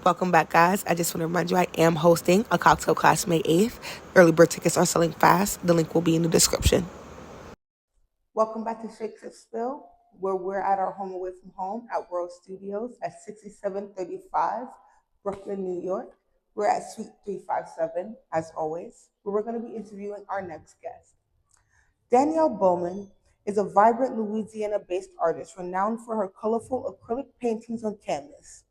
Welcome back, guys. I just want to remind you I am hosting a cocktail class May 8th. Early bird tickets are selling fast. The link will be in the description. Welcome back to Shakes of Spill, where we're at our home away from home at World Studios at 6735 Brooklyn, New York. We're at Suite 357, as always, where we're going to be interviewing our next guest. Danielle Bowman is a vibrant Louisiana-based artist renowned for her colorful acrylic paintings on canvas.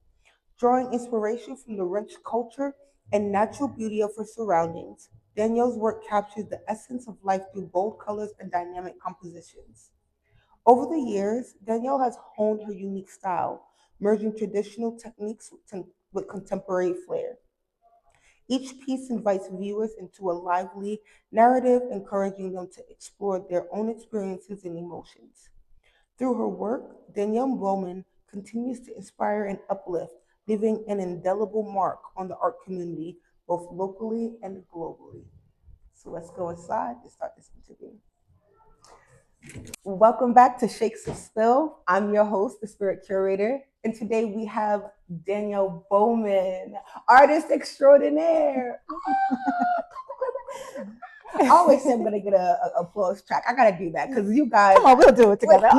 Drawing inspiration from the rich culture and natural beauty of her surroundings, Danielle's work captures the essence of life through bold colors and dynamic compositions. Over the years, Danielle has honed her unique style, merging traditional techniques with contemporary flair. Each piece invites viewers into a lively narrative, encouraging them to explore their own experiences and emotions. Through her work, Danielle Bowman continues to inspire and uplift, leaving an indelible mark on the art community, both locally and globally. So let's go inside and start this interview. Welcome back to Shakes of Spill. I'm your host, the Spirit Curator, and today we have Danielle Bowman, artist extraordinaire. I always say I'm gonna get a applause track. I gotta do that because you guys. Come on, we'll do it together.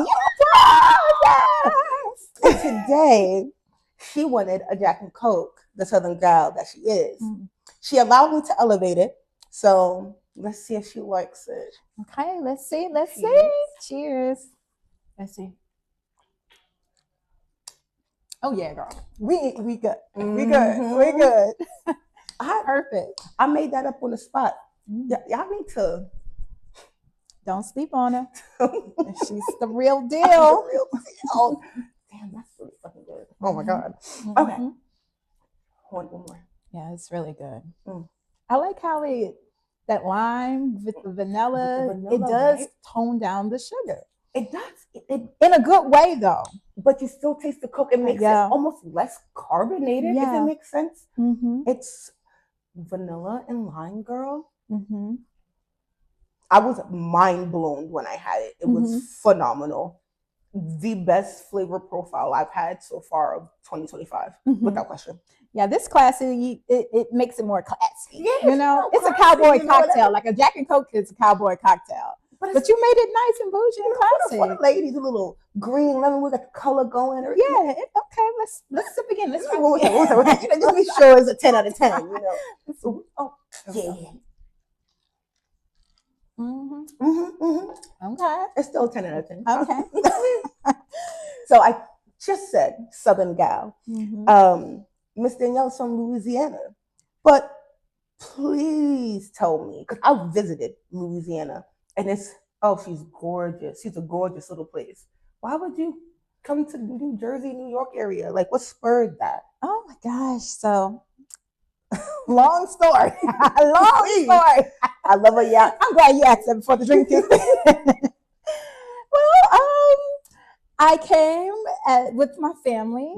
Yes. Today, she wanted a Jack and Coke, the Southern gal that she is. She allowed me to elevate it, so let's see if she likes it. Okay, let's see. Cheers. Let's see. Oh yeah, girl. We good. We good. Perfect. I made that up on the spot. Y'all need to. Don't sleep on her. She's the real deal. Damn, that's really fucking good. Oh my God. Okay. One more. Yeah, it's really good. I like how that lime with the vanilla, it does tone down the sugar. It does. In a good way, though. But you still taste the Coke. It makes it almost less carbonated, if it makes sense. It's vanilla and lime, girl. I was mind blown when I had it. It was phenomenal. The best flavor profile I've had so far of 2025, without question. Yeah, this classy, it makes it more classy. Yeah, you know, it's a cowboy cocktail. Like a Jack and Coke is a cowboy cocktail. But you made it nice and bougie and classy. For the ladies, a little green lemon with the color going. Yeah, okay, let's sip again. Let's just be sure it's a 10 out of 10, you know. Oh, yeah. Okay. It's still 10 out of 10. Okay. So I just said Southern gal. Miss Danielle's from Louisiana. But please tell me, because I visited Louisiana and she's gorgeous. She's a gorgeous little place. Why would you come to New Jersey, New York area? Like, what spurred that? Oh my gosh. So long story. Long story. I love a yacht. I'm glad you asked that before the drink came. Well, I came with my family.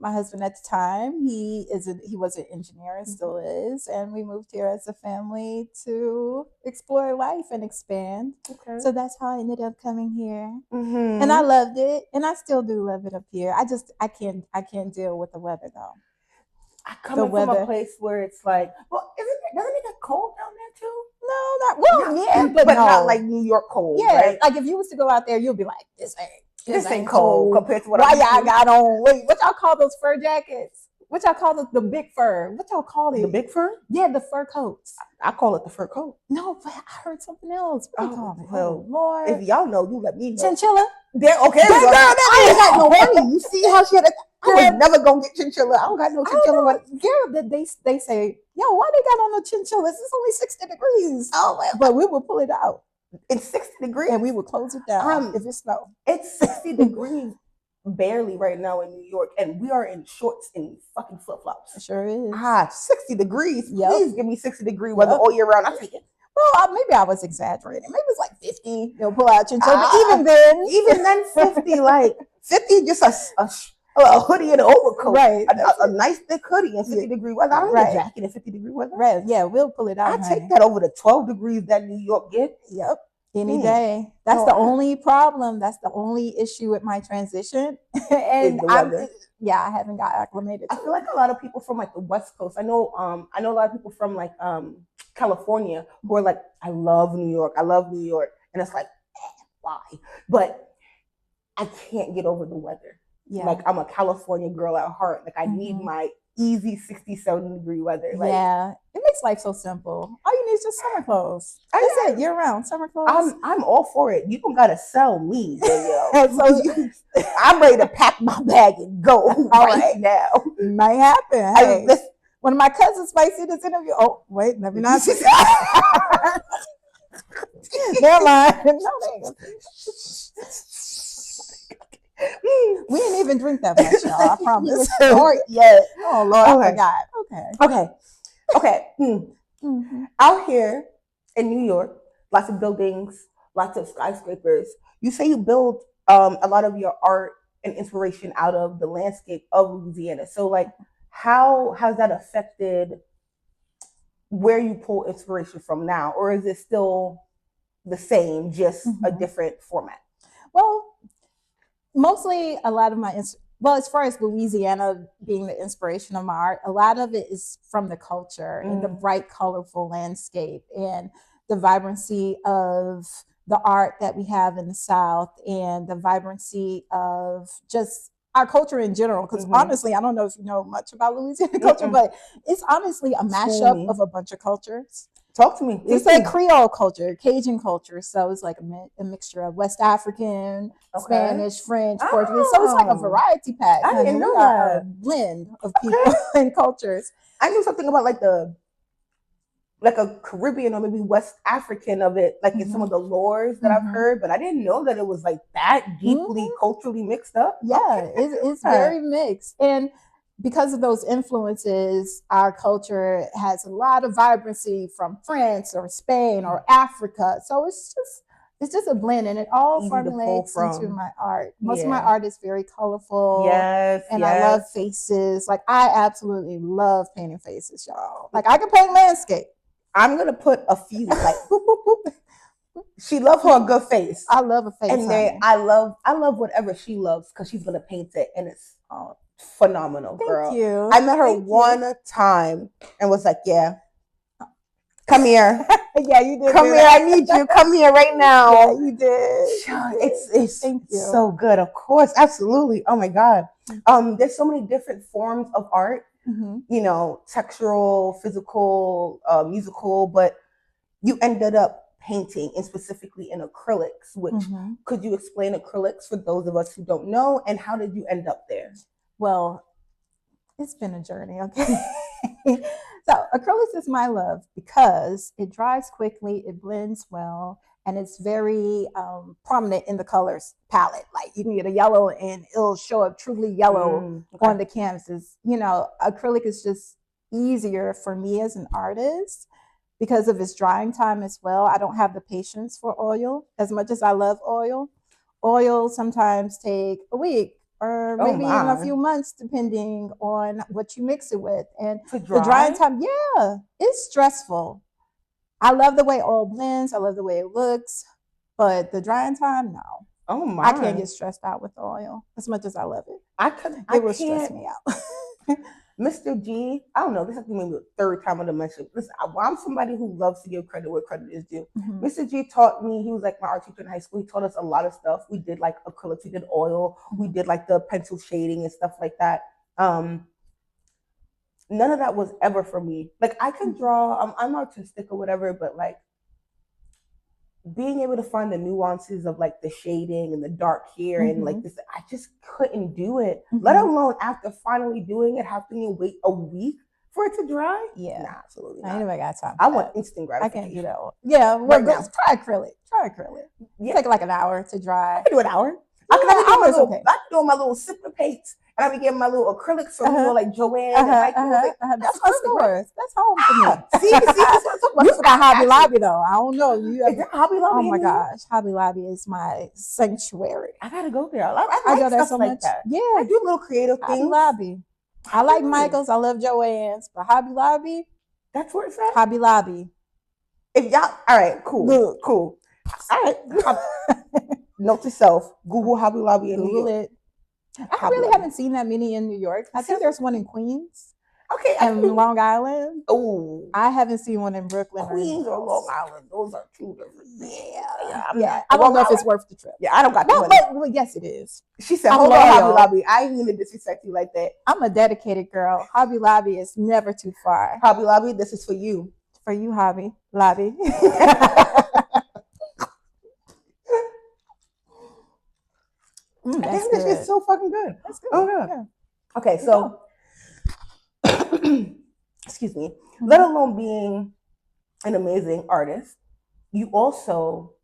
My husband at the time, he was an engineer and still is, and we moved here as a family to explore life and expand. Okay. So that's how I ended up coming here, and I loved it, and I still do love it up here. I can't deal with the weather though. I come from a place where it's like, well, doesn't it get cold down there too? No, but not like New York cold. Yeah, right? Like if you was to go out there, you'll be like, this ain't cold compared to what why y'all got on. Wait, what y'all call those fur jackets? What y'all call the big fur? What y'all call it? The big fur? Yeah, the fur coats. I call it the fur coat. No, but I heard something else. What do you call it? Well, Lord. If y'all know, you let me know. Chinchilla? Okay. I ain't got no money. You see how she had I was never gonna get chinchilla. I don't got no chinchilla money. Girl, they say, yo, why they got on the chinchillas? It's only 60 degrees. But we will pull it out. It's 60 degrees. And we will close it down if it's snow. It's 60 degrees barely right now in New York, and we are in shorts and fucking flip-flops. It sure is. 60 degrees. Yep. Please give me 60-degree weather all year round. I'm thinking, well, maybe I was exaggerating. Maybe it's like 50. They'll pull out chinchilla. But even then, 50, like 50, just a hoodie and an overcoat. Right. A nice thick hoodie and 50-degree weather. I don't need a jacket and 50-degree weather. Right. Yeah, we'll pull it out. I take that over the 12 degrees that New York get. Yep. Any day. That's the only problem. That's the only issue with my transition. And I haven't got acclimated. I feel like a lot of people from like the West Coast. I know a lot of people from like California who are like, I love New York. And it's like, why? But I can't get over the weather. Yeah. Like I'm a California girl at heart. Like I need my easy 67 degree weather. Like, yeah, it makes life so simple. All you need is just summer clothes. That's it, year round summer clothes. I'm all for it. You don't gotta sell me, Danielle. I'm ready to pack my bag and go right now. It might happen. Hey, one of my cousins might see this interview. Oh, wait, let me not. Never mind. No, we didn't even drink that much, y'all. I promise. Yeah. Oh Lord, I forgot. Okay. Out here in New York, lots of buildings, lots of skyscrapers. You say you build a lot of your art and inspiration out of the landscape of Louisiana. So, like, how has that affected where you pull inspiration from now, or is it still the same, just a different format? Well, mostly a lot of my as far as Louisiana being the inspiration of my art, a lot of it is from the culture and the bright, colorful landscape and the vibrancy of the art that we have in the South and the vibrancy of just our culture in general. Because honestly, I don't know if you know much about Louisiana culture, but it's honestly a mashup of a bunch of cultures. Talk to me. It's like Creole culture, Cajun culture. So it's like a mixture of West African, Spanish, French, Portuguese. So it's like a variety pack. I didn't know that. A blend of people and cultures. I knew something about like a Caribbean or maybe West African of it, like in some of the lores that I've heard, but I didn't know that it was like that deeply culturally mixed up. Yeah, it's very mixed. And because of those influences, our culture has a lot of vibrancy from France or Spain or Africa. So it's just a blend, and it all formulates into my art. Most of my art is very colorful. Yes. And I love faces. Like I absolutely love painting faces, y'all. Like I can paint landscape. I'm gonna put a few like boop, boop, boop. She loves her a good face. I love a face. And then I love whatever she loves because she's gonna paint it, and it's phenomenal, girl. Thank you. I met her one time and was like, yeah, come here. Yeah, you did. Come here, I need you. Come here right now. Yeah, you did. It's so good. Of course, absolutely. Oh my God. There's so many different forms of art. You know, textural, physical, musical, but you ended up painting and specifically in acrylics, which could you explain acrylics for those of us who don't know, and how did you end up there? Well, it's been a journey, okay? So acrylics is my love because it dries quickly, it blends well, and it's very prominent in the colors palette. Like you can get a yellow and it'll show up truly yellow on the canvases. You know, acrylic is just easier for me as an artist because of its drying time as well. I don't have the patience for oil as much as I love oil. Oil sometimes take a week or maybe even a few months, depending on what you mix it with. And the drying time, it's stressful. I love the way oil blends. I love the way it looks, but the drying time, no. Oh my! I can't get stressed out with oil as much as I love it. It will stress me out. Mr. G, I don't know. This is maybe the third time I'm gonna mention. Listen, I'm somebody who loves to give credit where credit is due. Mr. G taught me. He was like my art teacher in high school. He taught us a lot of stuff. We did like acrylics. We did oil. We did like the pencil shading and stuff like that. None of that was ever for me. Like I can draw. I'm artistic or whatever, but like being able to find the nuances of like the shading and the dark here and like this, I just couldn't do it. Let alone after finally doing it, having to wait a week for it to dry. Yeah, nah, absolutely not. Anybody got time? I want instant gratification. I can't do that one. Yeah, well, try acrylic. Yeah. Take like an hour to dry. I can do an hour. I can do my little sipper paints. And I be getting my little acrylics from like Joanne and that's my stores. That's home for me. See, you got Hobby Lobby though. I don't know. Is there Hobby Lobby? Oh my gosh, Hobby Lobby is my sanctuary. I gotta go there. I go there so like much. That. Yeah, I do little creative things. Hobby Lobby. I like Michael's. I love Joanne's, but Hobby Lobby. That's where it's at. Hobby Lobby. If y'all, all right, cool. All right. Note to self: Google Hobby Lobby in New Google York. it. I really haven't seen that many in New York. I think there's one in Queens. Okay. And Long Island. Oh, I haven't seen one in Brooklyn. Queens or Long Island. Those are two different things. Yeah. I don't know if it's worth the trip. Yeah, I don't got the money. Well, yes, it is. She said, "Hold on, Hobby Lobby. I ain't mean to disrespect you like that. I'm a dedicated girl. Hobby Lobby is never too far. Hobby Lobby, this is for you. For you, Hobby Lobby." Damn, this is so fucking good. That's good. Oh, yeah. Yeah. Okay, so excuse me. Let alone being an amazing artist, you also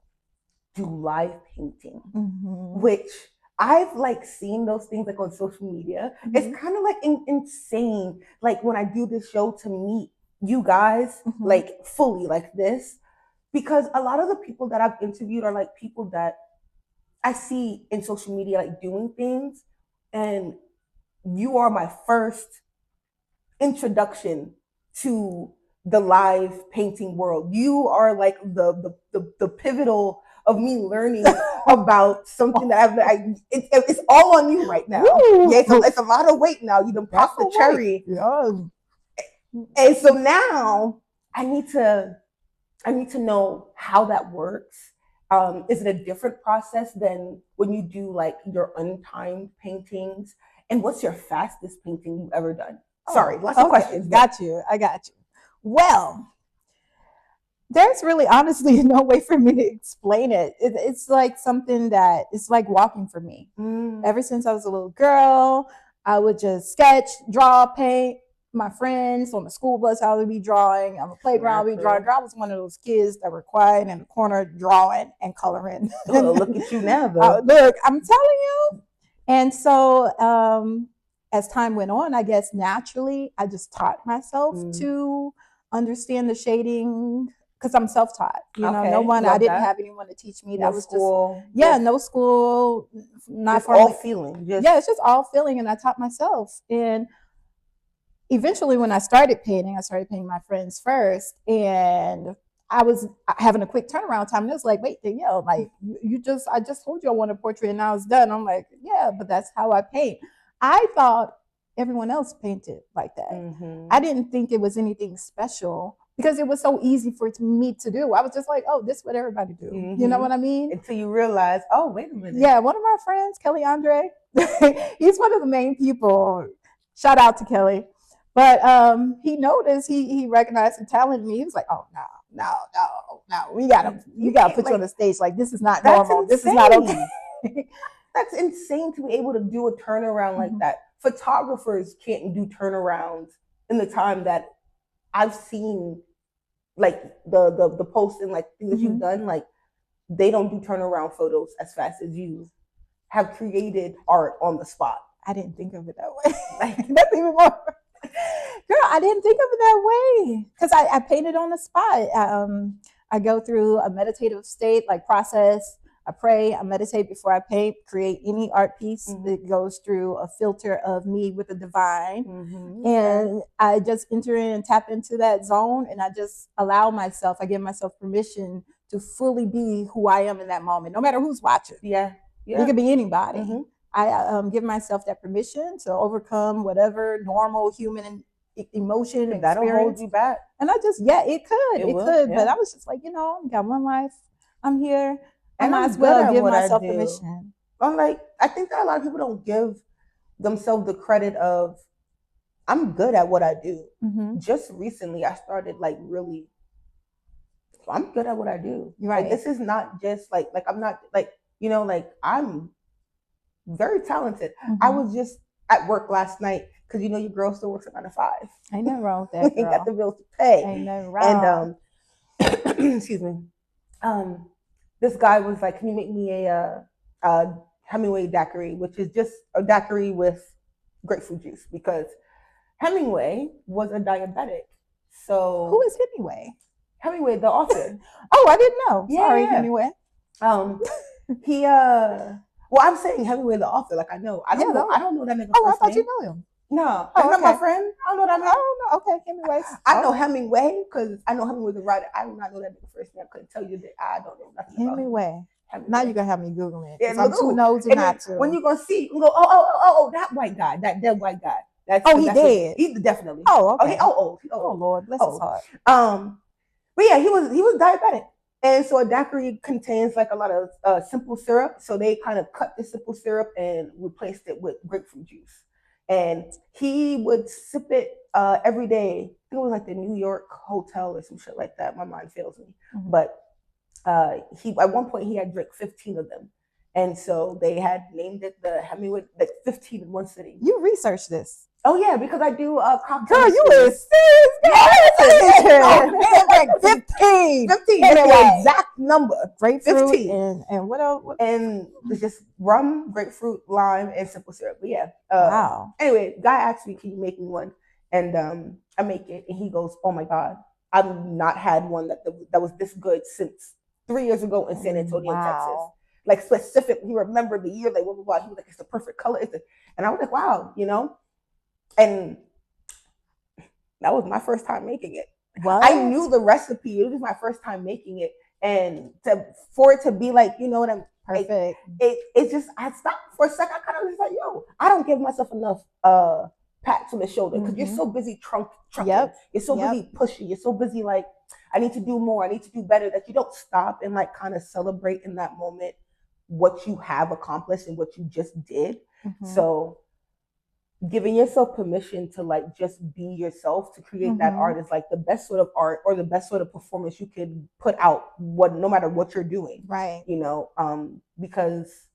do live painting, which I've like seen those things like on social media. It's kind of like insane. Like when I do this show to meet you guys, like fully like this, because a lot of the people that I've interviewed are like people that I see in social media, like doing things, and you are my first introduction to the live painting world. You are like the pivotal of me learning about something that it's all on you right now. Ooh. Yeah, it's a lot of weight now. You done popped the cherry. Yeah. And so now I need to know how that works. Is it a different process than when you do like your untimed paintings? And what's your fastest painting you've ever done? Sorry, lots of questions. Got you. I got you. Well, there's really honestly no way for me to explain it. It's like something that it's like walking for me. Ever since I was a little girl, I would just sketch, draw, paint. My friends on the school bus, I would be drawing. On the playground, I would be drawing. I was one of those kids that were quiet in the corner drawing and coloring. Oh, look at you now, though. Look, I'm telling you. And so as time went on, I guess naturally, I just taught myself to understand the shading because I'm self-taught. You know, no one, I didn't have anyone to teach me. That was school. Just, no school. Not just all feeling. It's just all feeling. And I taught myself. And eventually, when I started painting my friends first. And I was having a quick turnaround time. And it was like, wait, Danielle, like I just told you I want a portrait and now it's done. I'm like, yeah, but that's how I paint. I thought everyone else painted like that. I didn't think it was anything special because it was so easy for me to do. I was just like, oh, this is what everybody do. You know what I mean? Until you realize, oh, wait a minute. Yeah, one of my friends, Kelly Andre, he's one of the main people. Shout out to Kelly. But he noticed, he recognized the talent in me. He was like, oh, no. You gotta put you on the stage. Like, this is not normal. Insane. This is not okay. That's insane to be able to do a turnaround like that. Photographers can't do turnarounds in the time that I've seen, like the posts and like things that you've done. Like, they don't do turnaround photos as fast as you have created art on the spot. I didn't think of it that way. Like, that's even more. Girl, I didn't think of it that way because I painted on the spot. I go through a meditative state, like process. I pray, I meditate before I paint, create any art piece that goes through a filter of me with the divine. And I just enter in and tap into that zone. And I just allow myself, I give myself permission to fully be who I am in that moment, no matter who's watching. Yeah. It could be anybody. I give myself that permission to overcome whatever normal human emotion and that'll hold you back. And I just, it could. But I was just like, I got one life. I'm here. I might as well give myself permission. I'm like, I think that a lot of people don't give themselves the credit of, I'm good at what I do. Just recently, I started like really, I'm good at what I do. Right. Like, this is not just like I'm not like, like I'm very talented. I was just at work last night because your girl still works at 9 to 5. Ain't nothing wrong with that, girl. Ain't got the bills to pay. Ain't nothing wrong. And excuse me. This guy was like, "Can you make me a Hemingway daiquiri, which is just a daiquiri with grapefruit juice?" Because Hemingway was a diabetic. So who is Hemingway? Hemingway, the author. Oh, I didn't know. Yeah, sorry, Hemingway. He well, I'm saying Hemingway, the author. Like, I don't know that nigga. Oh, I thought you know him. No, that's not my friend. I don't know that man. Oh no, okay, Hemingway. place? I know Hemingway because I know Hemingway was a writer. I do not know that nigga first name. I couldn't tell you that. I don't know nothing about Hemingway. Now you're gonna have me Googling it because I'm too nosy not to. When you're gonna see, you go, oh, that white guy, that dead white guy. He dead. He's definitely. Oh, okay. Oh, Lord, bless his heart. But yeah, he was diabetic, and so a daiquiri contains like a lot of simple syrup. So they kind of cut the simple syrup and replaced it with grapefruit juice, and he would sip it every day. I think it was like the New York hotel or some shit like that. My mind fails me, but he at one point he had drank 15 of them, and so they had named it the Hemingway, like 15 in one sitting. You researched this? Oh yeah, because I do cocktails. Girl, you is serious? Like 15. 15. That's the exact number. Grapefruit 15. And what else? And it's just rum, grapefruit, lime, and simple syrup. But yeah. Wow. Anyway, guy asked me, "Can you make me one?" And I make it, and he goes, "Oh my God, I've not had one that was this good since 3 years ago in San Antonio, Texas." Like specific, he remembered the year, like blah blah blah. He was like, "It's the perfect color." And I was like, "Wow," you know. And that was my first time making it. What? I knew the recipe. It was my first time making it, and for it to be like, you know what I'm perfect. It's just I stopped for a second. I kind of was like, yo, I don't give myself enough pats on the shoulder because you're so busy trucking. Yep. You're so busy pushing. You're so busy like I need to do more. I need to do better. That you don't stop and like kind of celebrate in that moment what you have accomplished and what you just did. So giving yourself permission to like just be yourself, to create that art is like the best sort of art or the best sort of performance you could put out, no matter what you're doing. Right. You know, because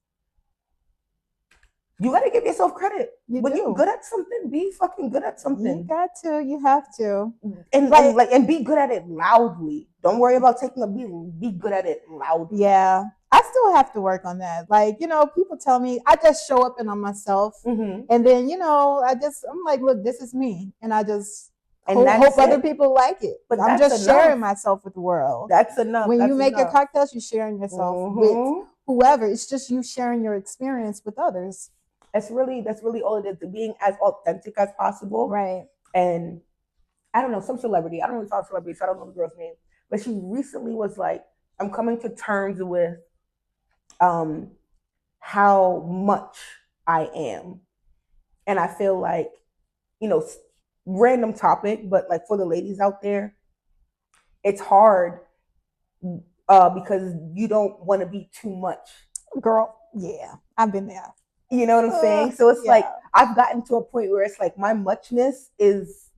you got to give yourself credit. When you're good at something, be fucking good at something. You have to. And be good at it loudly. Don't worry about taking a beat. Be good at it loudly. Yeah. I still have to work on that. Like, you know, people tell me I just show up and I'm myself. And then, you know, I'm like, look, this is me. And I just hope other people like it. But I'm just sharing myself with the world. That's enough. When you make your cocktails, you're sharing yourself with whoever. It's just you sharing your experience with others. That's really all it is. Being as authentic as possible. Right. And I don't know, some celebrity, I don't really talk celebrity, so I don't know the girl's name. But she recently was like, I'm coming to terms with how much I am. And I feel like, you know, random topic, but like for the ladies out there, it's hard because you don't want to be too much. Girl, yeah, I've been there. You know what I'm saying? So it's like, I've gotten to a point where it's like my muchness is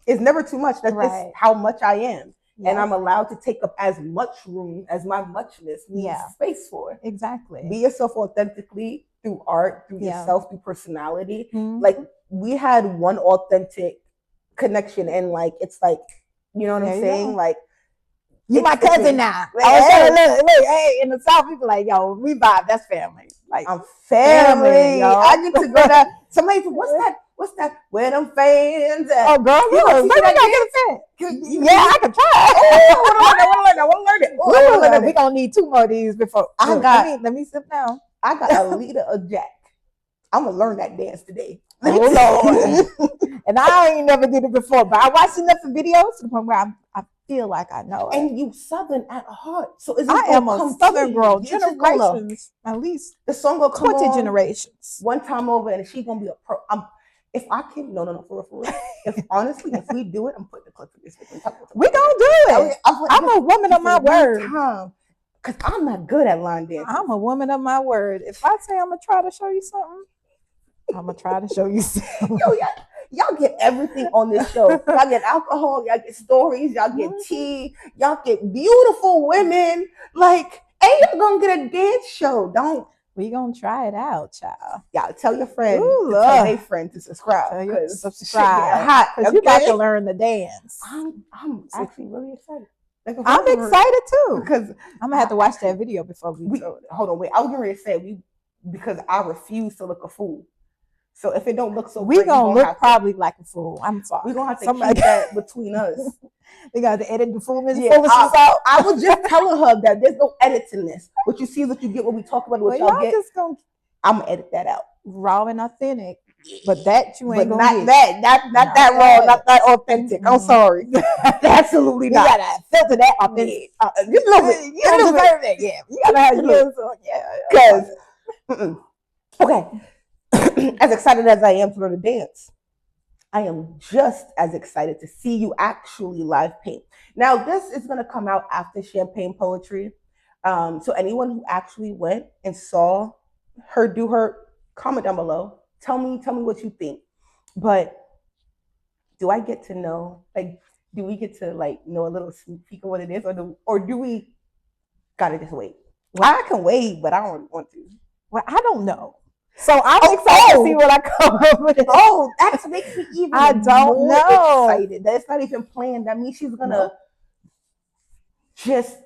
never too much. That's just how much I am. Yes. And I'm allowed to take up as much room as my muchness needs space for. Exactly. Be yourself authentically through art, through yourself, through personality. Like we had one authentic connection, and like it's like, you know what I'm saying? Like you my cousin now. Hey, in the South, people like, yo, we vibe. That's family. Like I'm family. Yo. I get to go to somebody. What's that? Where them fans at? Oh, girl, maybe I get a fan. Yeah, I can try. I want to learn it. We're going to need 2 more of these before. Let me sit down. I got a liter of Jack. I'm going to learn that dance today. Oh, Lord. And I ain't never did it before, but I watched enough videos to the point where I feel like I know it. And you Southern at heart. So I am a Southern girl. Generations, at least. The song will come 20 generations. One time over, and she's going to be a pro. If I can, no, for real. If we do it, I'm putting the clip in this. We gonna do it. I'm a woman of my word. Because I'm not good at line dancing. I'm a woman of my word. If I say I'm gonna try to show you something, I'm gonna try to show you something. Yo, y'all get everything on this show. Y'all get alcohol, y'all get stories, y'all get tea, y'all get beautiful women. Like, ain't y'all gonna get a dance show? We gonna try it out, child. Y'all tell your friend, tell their friend to subscribe. Subscribe, because you got to learn the dance. I'm actually really excited. I'm excited too, because I'm gonna have to watch that video before we go. Hold on, wait. I was gonna say because I refuse to look a fool. So if it don't look so, we gonna look probably like a fool. I'm sorry. We're gonna have to keep that between us. We got to edit the foolishness out. I was just telling her that there's no edits in this. What you see is what you get when we talk about what y'all get. I'm gonna edit that out. Raw and authentic. But that you ain't but gonna not get. that, not that raw, not that authentic. I'm sorry, absolutely You not. gotta filter that authentic. Just a little bit. You don't deserve that. Yeah, you gotta have yours. Because okay, as excited as I am for the dance, I am just as excited to see you actually live paint. Now, this is going to come out after Champagne Poetry. So anyone who actually went and saw her do her, comment down below. Tell me what you think. But do I get to know, like, do we get to like know a little sneak peek of what it is, or do we gotta just wait? Well, I can wait, but I don't want to. Well, I don't know. So I'm excited to see what I come up with. Oh, that makes me even I don't more know. excited. That's not even planned. That means she's gonna just.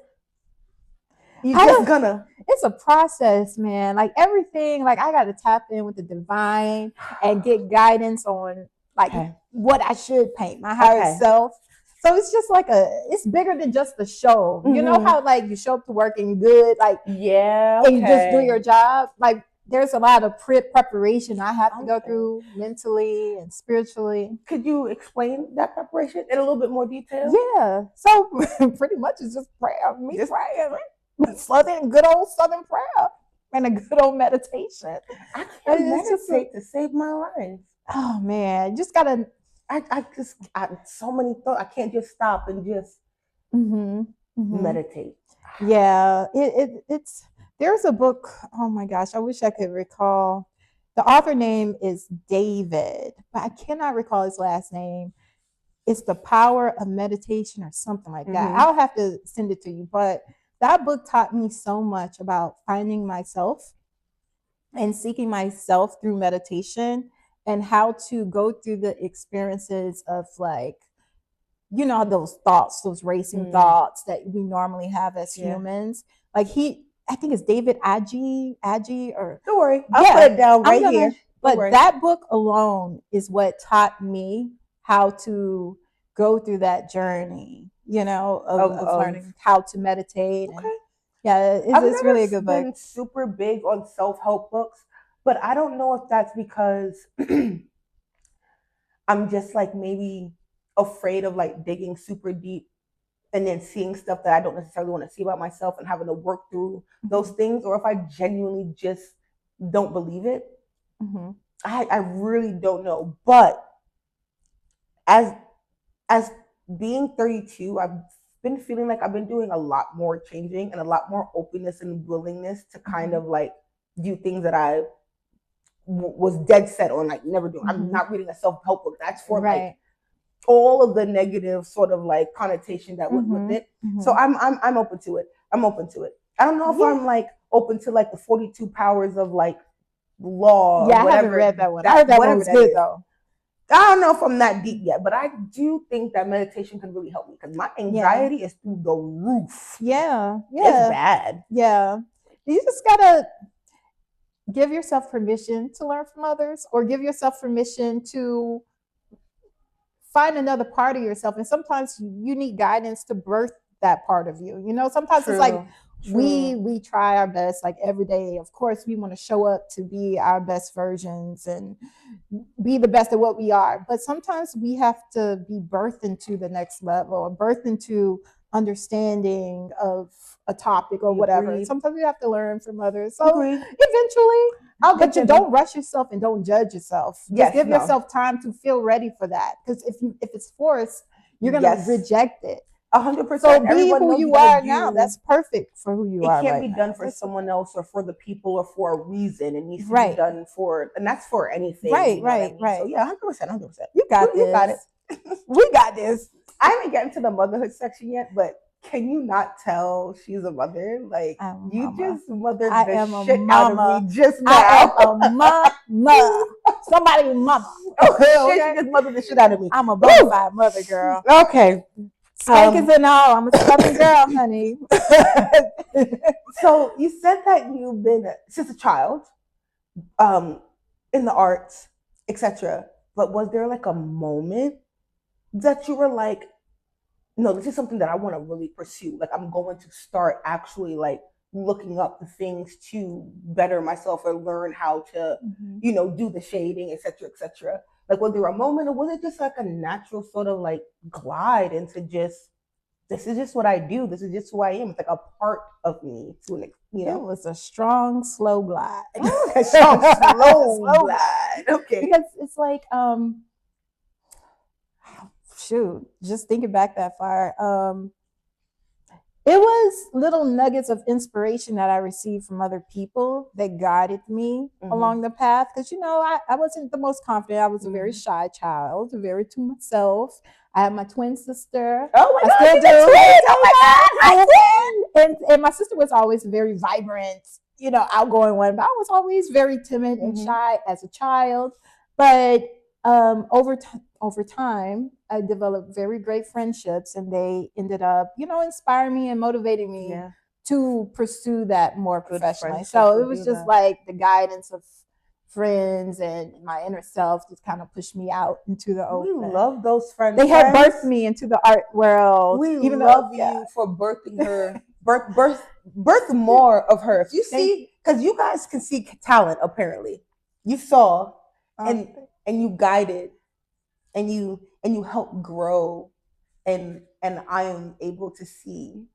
It's a process, man. Like everything, like I gotta tap in with the divine and get guidance on like what I should paint, my higher self. So it's just like it's bigger than just the show. You know how like you show up to work and you're good, like and you just do your job. Like there's a lot of preparation I have to go through mentally and spiritually. Could you explain that preparation in a little bit more detail? Yeah. So pretty much it's just prayer. Me praying. Good old Southern prayer and a good old meditation. I can't meditate to save my life. Oh man, you just gotta. I so many thoughts. I can't just stop and just meditate. Yeah, it's. There's a book. Oh my gosh, I wish I could recall. The author name is David, but I cannot recall his last name. It's The Power of Meditation or something like that. I'll have to send it to you, but that book taught me so much about finding myself and seeking myself through meditation and how to go through the experiences of like, you know, those thoughts, those racing thoughts that we normally have as humans. Like I think it's David Agee or. Don't worry, I'll put it down right here. But that book alone is what taught me how to go through that journey, you know, of learning how to meditate. Okay. And, it's really a good book. I've been super big on self-help books, but I don't know if that's because I'm just like maybe afraid of like digging super deep and then seeing stuff that I don't necessarily want to see about myself and having to work through those things, or if I genuinely just don't believe it. I really don't know. But as being 32, I've been feeling like I've been doing a lot more changing and a lot more openness and willingness to kind of like do things that I was dead set on like never doing. I'm not reading a self-help book. That's for like all of the negative sort of like connotation that went with it. So I'm open to it. I'm open to it. I don't know if I'm like open to like the 42 powers of like law. Yeah, I haven't read that one. I heard that one was good though. I don't know if I'm that deep yet, but I do think that meditation can really help me because my anxiety is through the roof. Yeah. It's bad. Yeah. You just gotta give yourself permission to learn from others, or give yourself permission to find another part of yourself. And sometimes you need guidance to birth that part of you. You know, sometimes it's like we try our best like every day. Of course, we want to show up to be our best versions and be the best at what we are. But sometimes we have to be birthed into the next level, or birthed into understanding of a topic or whatever. Sometimes we have to learn from others. So eventually, but you don't rush yourself and don't judge yourself. Just give yourself time to feel ready for that. Because if it's forced, you're gonna reject it. 100%. So be who you are now. That's perfect for who you are. It can't be done for someone else or for the people or for a reason. It needs to be done for, and that's for anything. Right. So yeah, 100%. You got this. You got it. We got this. I haven't gotten to the motherhood section yet, but can you not tell she's a mother? Like you just mothered the shit out of me just now. I am a mama. Somebody mama. Okay. She just mothered the shit out of me. I'm a bona fide mother, girl. Okay. Spankers and all. I'm a Southern girl, honey. So you said that you've been since a child, in the arts, etc. But was there like a moment that you were like, no, this is something that I want to really pursue. Like I'm going to start actually like looking up the things to better myself or learn how to, do the shading, etc., etc. Like, was there a moment, or was it just like a natural sort of like glide into just, this is just what I do. This is just who I am. It's like a part of me. It was a strong, slow glide. A strong, slow glide. Okay. Because it's like, shoot, just thinking back that far. It was little nuggets of inspiration that I received from other people that guided me along the path. Because, I wasn't the most confident. I was a very shy child, very to myself. I had my twin sister. Oh my God, I still do. Oh my God, I did. And my sister was always very vibrant, outgoing one. But I was always very timid and shy as a child. But over time, I developed very great friendships, and they ended up, inspiring me and motivating me to pursue that more professionally. So it was just like the guidance of friends and my inner self just kind of pushed me out into the open. We love those friends. They had birthed me into the art world. We love you for birthing her. birth more of her. If you see, because you guys can see talent. Apparently, you saw and you guided, and you helped grow, and I am able to see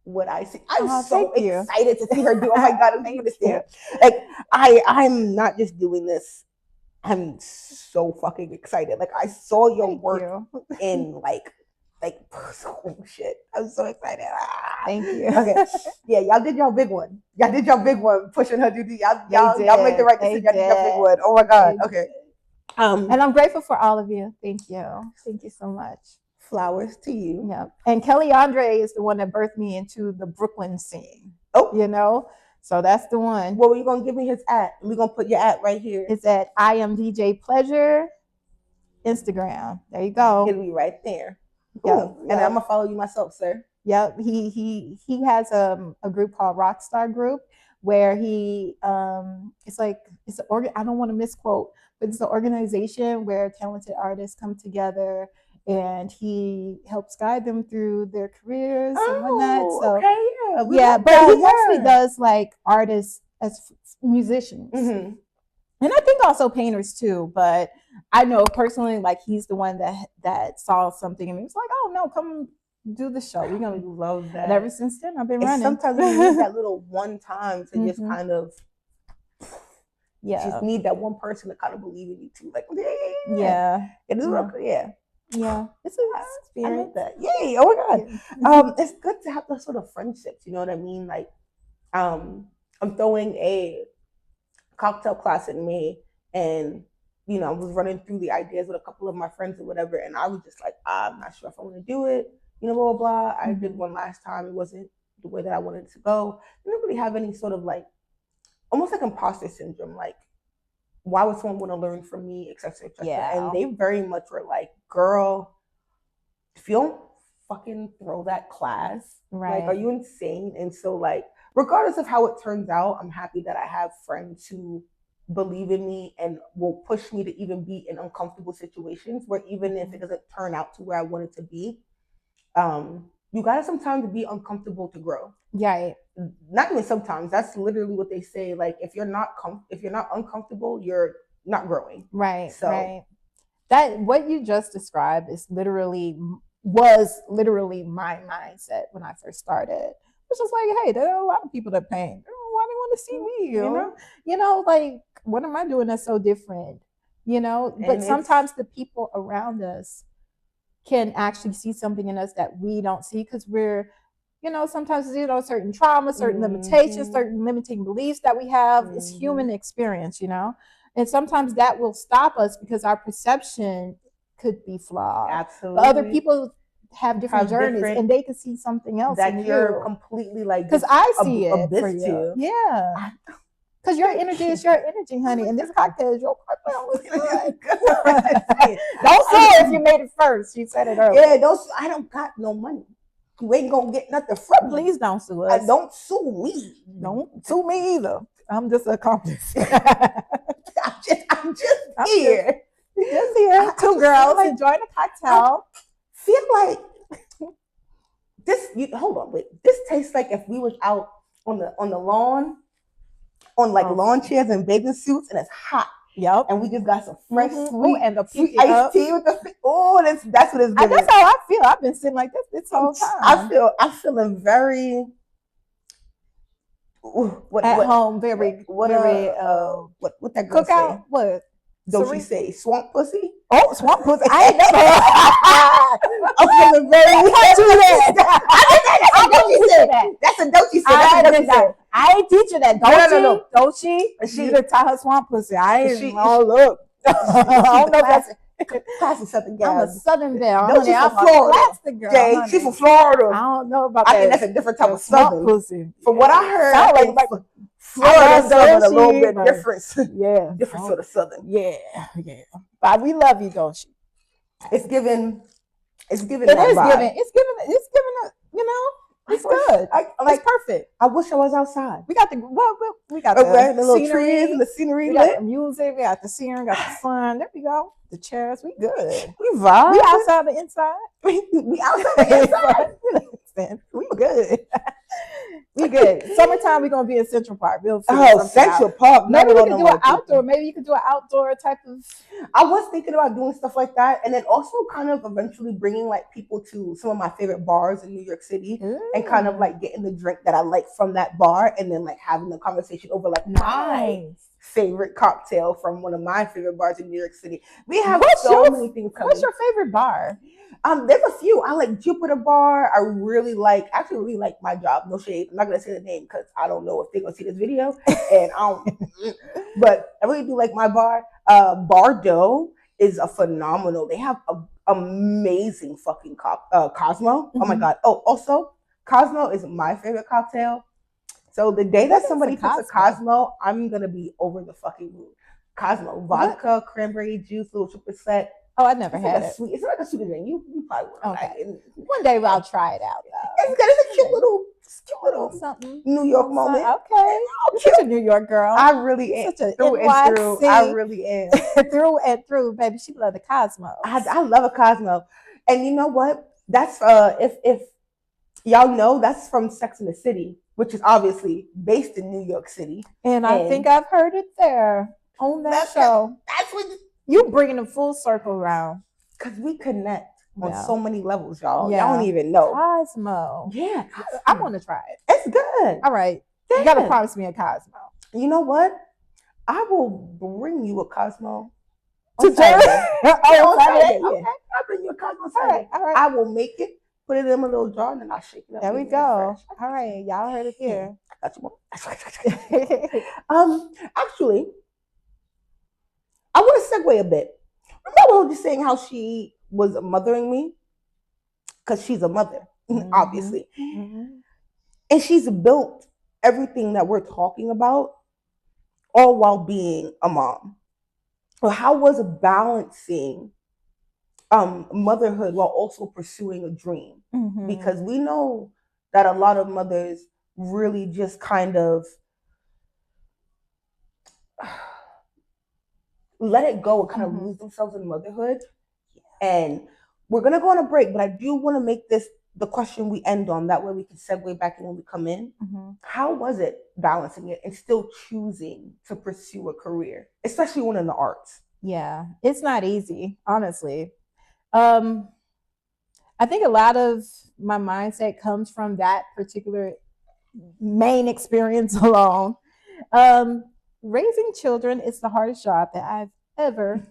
what I see. I'm so excited to see her do. Oh my God, I'm understand. Like I'm not just doing this. I'm so fucking excited. Like I saw your work in like oh shit. I'm so excited. Thank you. Okay. Yeah, y'all did y'all big one. Y'all did y'all big one pushing her to do y'all made the right decision. Y'all did y'all big one. Oh my God. Okay. And I'm grateful for all of you. Thank you. Thank you so much. Flowers to you. Yeah. And Kelly Andre is the one that birthed me into the Brooklyn scene. Oh. So that's the one. Well, you're going to give me his @ we're going to put your @ right here. It's at I am DJ Pleasure, Instagram. There you go. It'll be right there. Cool. Yep. And I'm going to follow you myself, sir. Yep. He has a group called Rockstar Group, where he it's I don't want to misquote, but it's an organization where talented artists come together, and he helps guide them through their careers and whatnot. So but he actually does like artists as musicians, and I think also painters too. But I know personally, like he's the one that saw something and he was like, "Oh no, come do the show. We're gonna love that." And ever since then, I've been running. Sometimes you need that little one time to just kind of. Just need that one person to kind of believe in you too. Like, yeah. It is real, Yeah. It's an experience. I love that. Yay. Oh my God. It's good to have those sort of friendships, you know what I mean? Like, I'm throwing a cocktail class in May, and I was running through the ideas with a couple of my friends or whatever, and I was just like, I'm not sure if I want to do it, blah, blah, blah. I did one last time. It wasn't the way that I wanted it to go. I didn't really have any sort of like, almost like imposter syndrome, like why would someone want to learn from me, etc., etc. And they very much were like, girl, if you don't fucking throw that class, like, are you insane? And so like, regardless of how it turns out, I'm happy that I have friends who believe in me and will push me to even be in uncomfortable situations, where even if it doesn't turn out to where I want it to be, you gotta sometimes be uncomfortable to grow. Right. Not even sometimes. That's literally what they say. Like, if you're not uncomfortable, you're not growing. Right. So that what you just described was literally my mindset when I first started. It's just like, hey, there are a lot of people that paint. Why do they want to see me? You know, like, what am I doing that's so different? But sometimes the people around us can actually see something in us that we don't see, because we're, sometimes, certain trauma, certain limitations, certain limiting beliefs that we have. It's human experience, and sometimes that will stop us because our perception could be flawed. Absolutely. But other people have different journeys, and they can see something else that in you're you. Completely like, because I see it for you. You. Yeah. Because your energy is your energy, honey, and this cocktail is your cocktail. Don't say it if you made it first. You said it earlier. Yeah, I don't got no money. You ain't gonna get nothing from me. Please don't sue us. Don't sue me. Don't sue me either. I'm just an accomplice. I'm just here. Just here. Two girls enjoying a cocktail. I feel like this. Hold on, wait. This tastes like if we was out on the lawn, on like lawn chairs and bathing suits, and it's hot. Yep. And we just got some fresh sweet and the sweet iced tea with the that's what it's giving. That's how I feel. I've been sitting like this whole time. I'm feeling very home, very what that girl cookout say? What don't she say? Swamp pussy? Oh, swamp pussy! I ain't never. I'm feeling very. That's a don't you say? I ain't teaching that. No. Don't she? She done taught her swamp pussy. I ain't. Look. I don't know if that's. Classy Southern girl. I'm a Southern girl. No, she's from Florida. Jay, she's from Florida. I don't know about that. I think that's a different type of Southern pussy. From what I heard, like Florida Southern a little bit different. Yeah, different sort of Southern. Yeah. But we love you, don't you? It's giving. It's giving. You know. It's good. It's perfect. I wish I was outside. We got the little trees and the scenery. We got the music. We got the scenery. We got the sun. There we go. The chairs. We good. We vibe. We outside the inside. we outside the inside. We good. We good. Summertime. We're gonna be in Central Park. Central Park. Maybe we can do an outdoor. Maybe you can do an outdoor type of. I was thinking about doing stuff like that, and then also kind of eventually bringing like people to some of my favorite bars in New York City, and kind of like getting the drink that I like from that bar, and then like having a conversation over like my favorite cocktail from one of my favorite bars in New York City. We have many things coming. What's your favorite bar? There's a few. I like Jupiter Bar. I really like my job. No shade. I'm not gonna say the name because I don't know if they're gonna see this video, and I don't. But I really do like my bar. Bardo is a phenomenal. They have an amazing fucking Cosmo. Mm-hmm. Oh my god. Oh, also Cosmo is my favorite cocktail. So the day that somebody puts a Cosmo, I'm gonna be over the fucking moon. Cosmo vodka, cranberry juice, little triplet. Oh, I never had it. It's like a sweet drink. You probably would. Okay. One day I'll try it out though. It's a cute little something. New York moment. Okay. You're such a New York girl. I really am. Through and through. I really am. Through and through, baby. She loves the Cosmo. I love a Cosmo. And you know what? That's if y'all know, that's from Sex and the City, which is obviously based in New York City. And I think I've heard it there on that show. That's what you bringing them full circle around. Because we connect on so many levels, y'all. Yeah. Y'all don't even know. Cosmo. Yeah. I want to try it. It's good. All right. Yeah. You got to promise me a Cosmo. You know what? I will bring you a Cosmo. On Saturday. On Saturday. Okay. I'll bring you a Cosmo Saturday. All right. I will make it, put it in my little jar, and then I'll shake it up. There we go. All right. Y'all heard it here. Actually, I want to segue a bit. Remember I was just saying how she was mothering me? Because she's a mother, obviously. Mm-hmm. And she's built everything that we're talking about, all while being a mom. So how was balancing motherhood while also pursuing a dream? Mm-hmm. Because we know that a lot of mothers really just kind of let it go and kind of lose themselves in motherhood. Yeah. And we're going to go on a break, but I do want to make this the question we end on. That way we can segue back in when we come in. Mm-hmm. How was it balancing it and still choosing to pursue a career, especially one in the arts? Yeah, it's not easy, honestly. I think a lot of my mindset comes from that particular main experience alone. Raising children is the hardest job that I've ever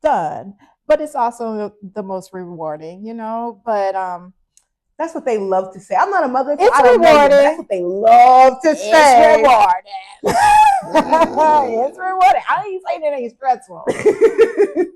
done, but it's also the most rewarding, you know. But that's what they love to say. I'm not a mother. It's rewarding. That's what they love to say. It's rewarding. It's rewarding. I ain't saying it ain't stressful,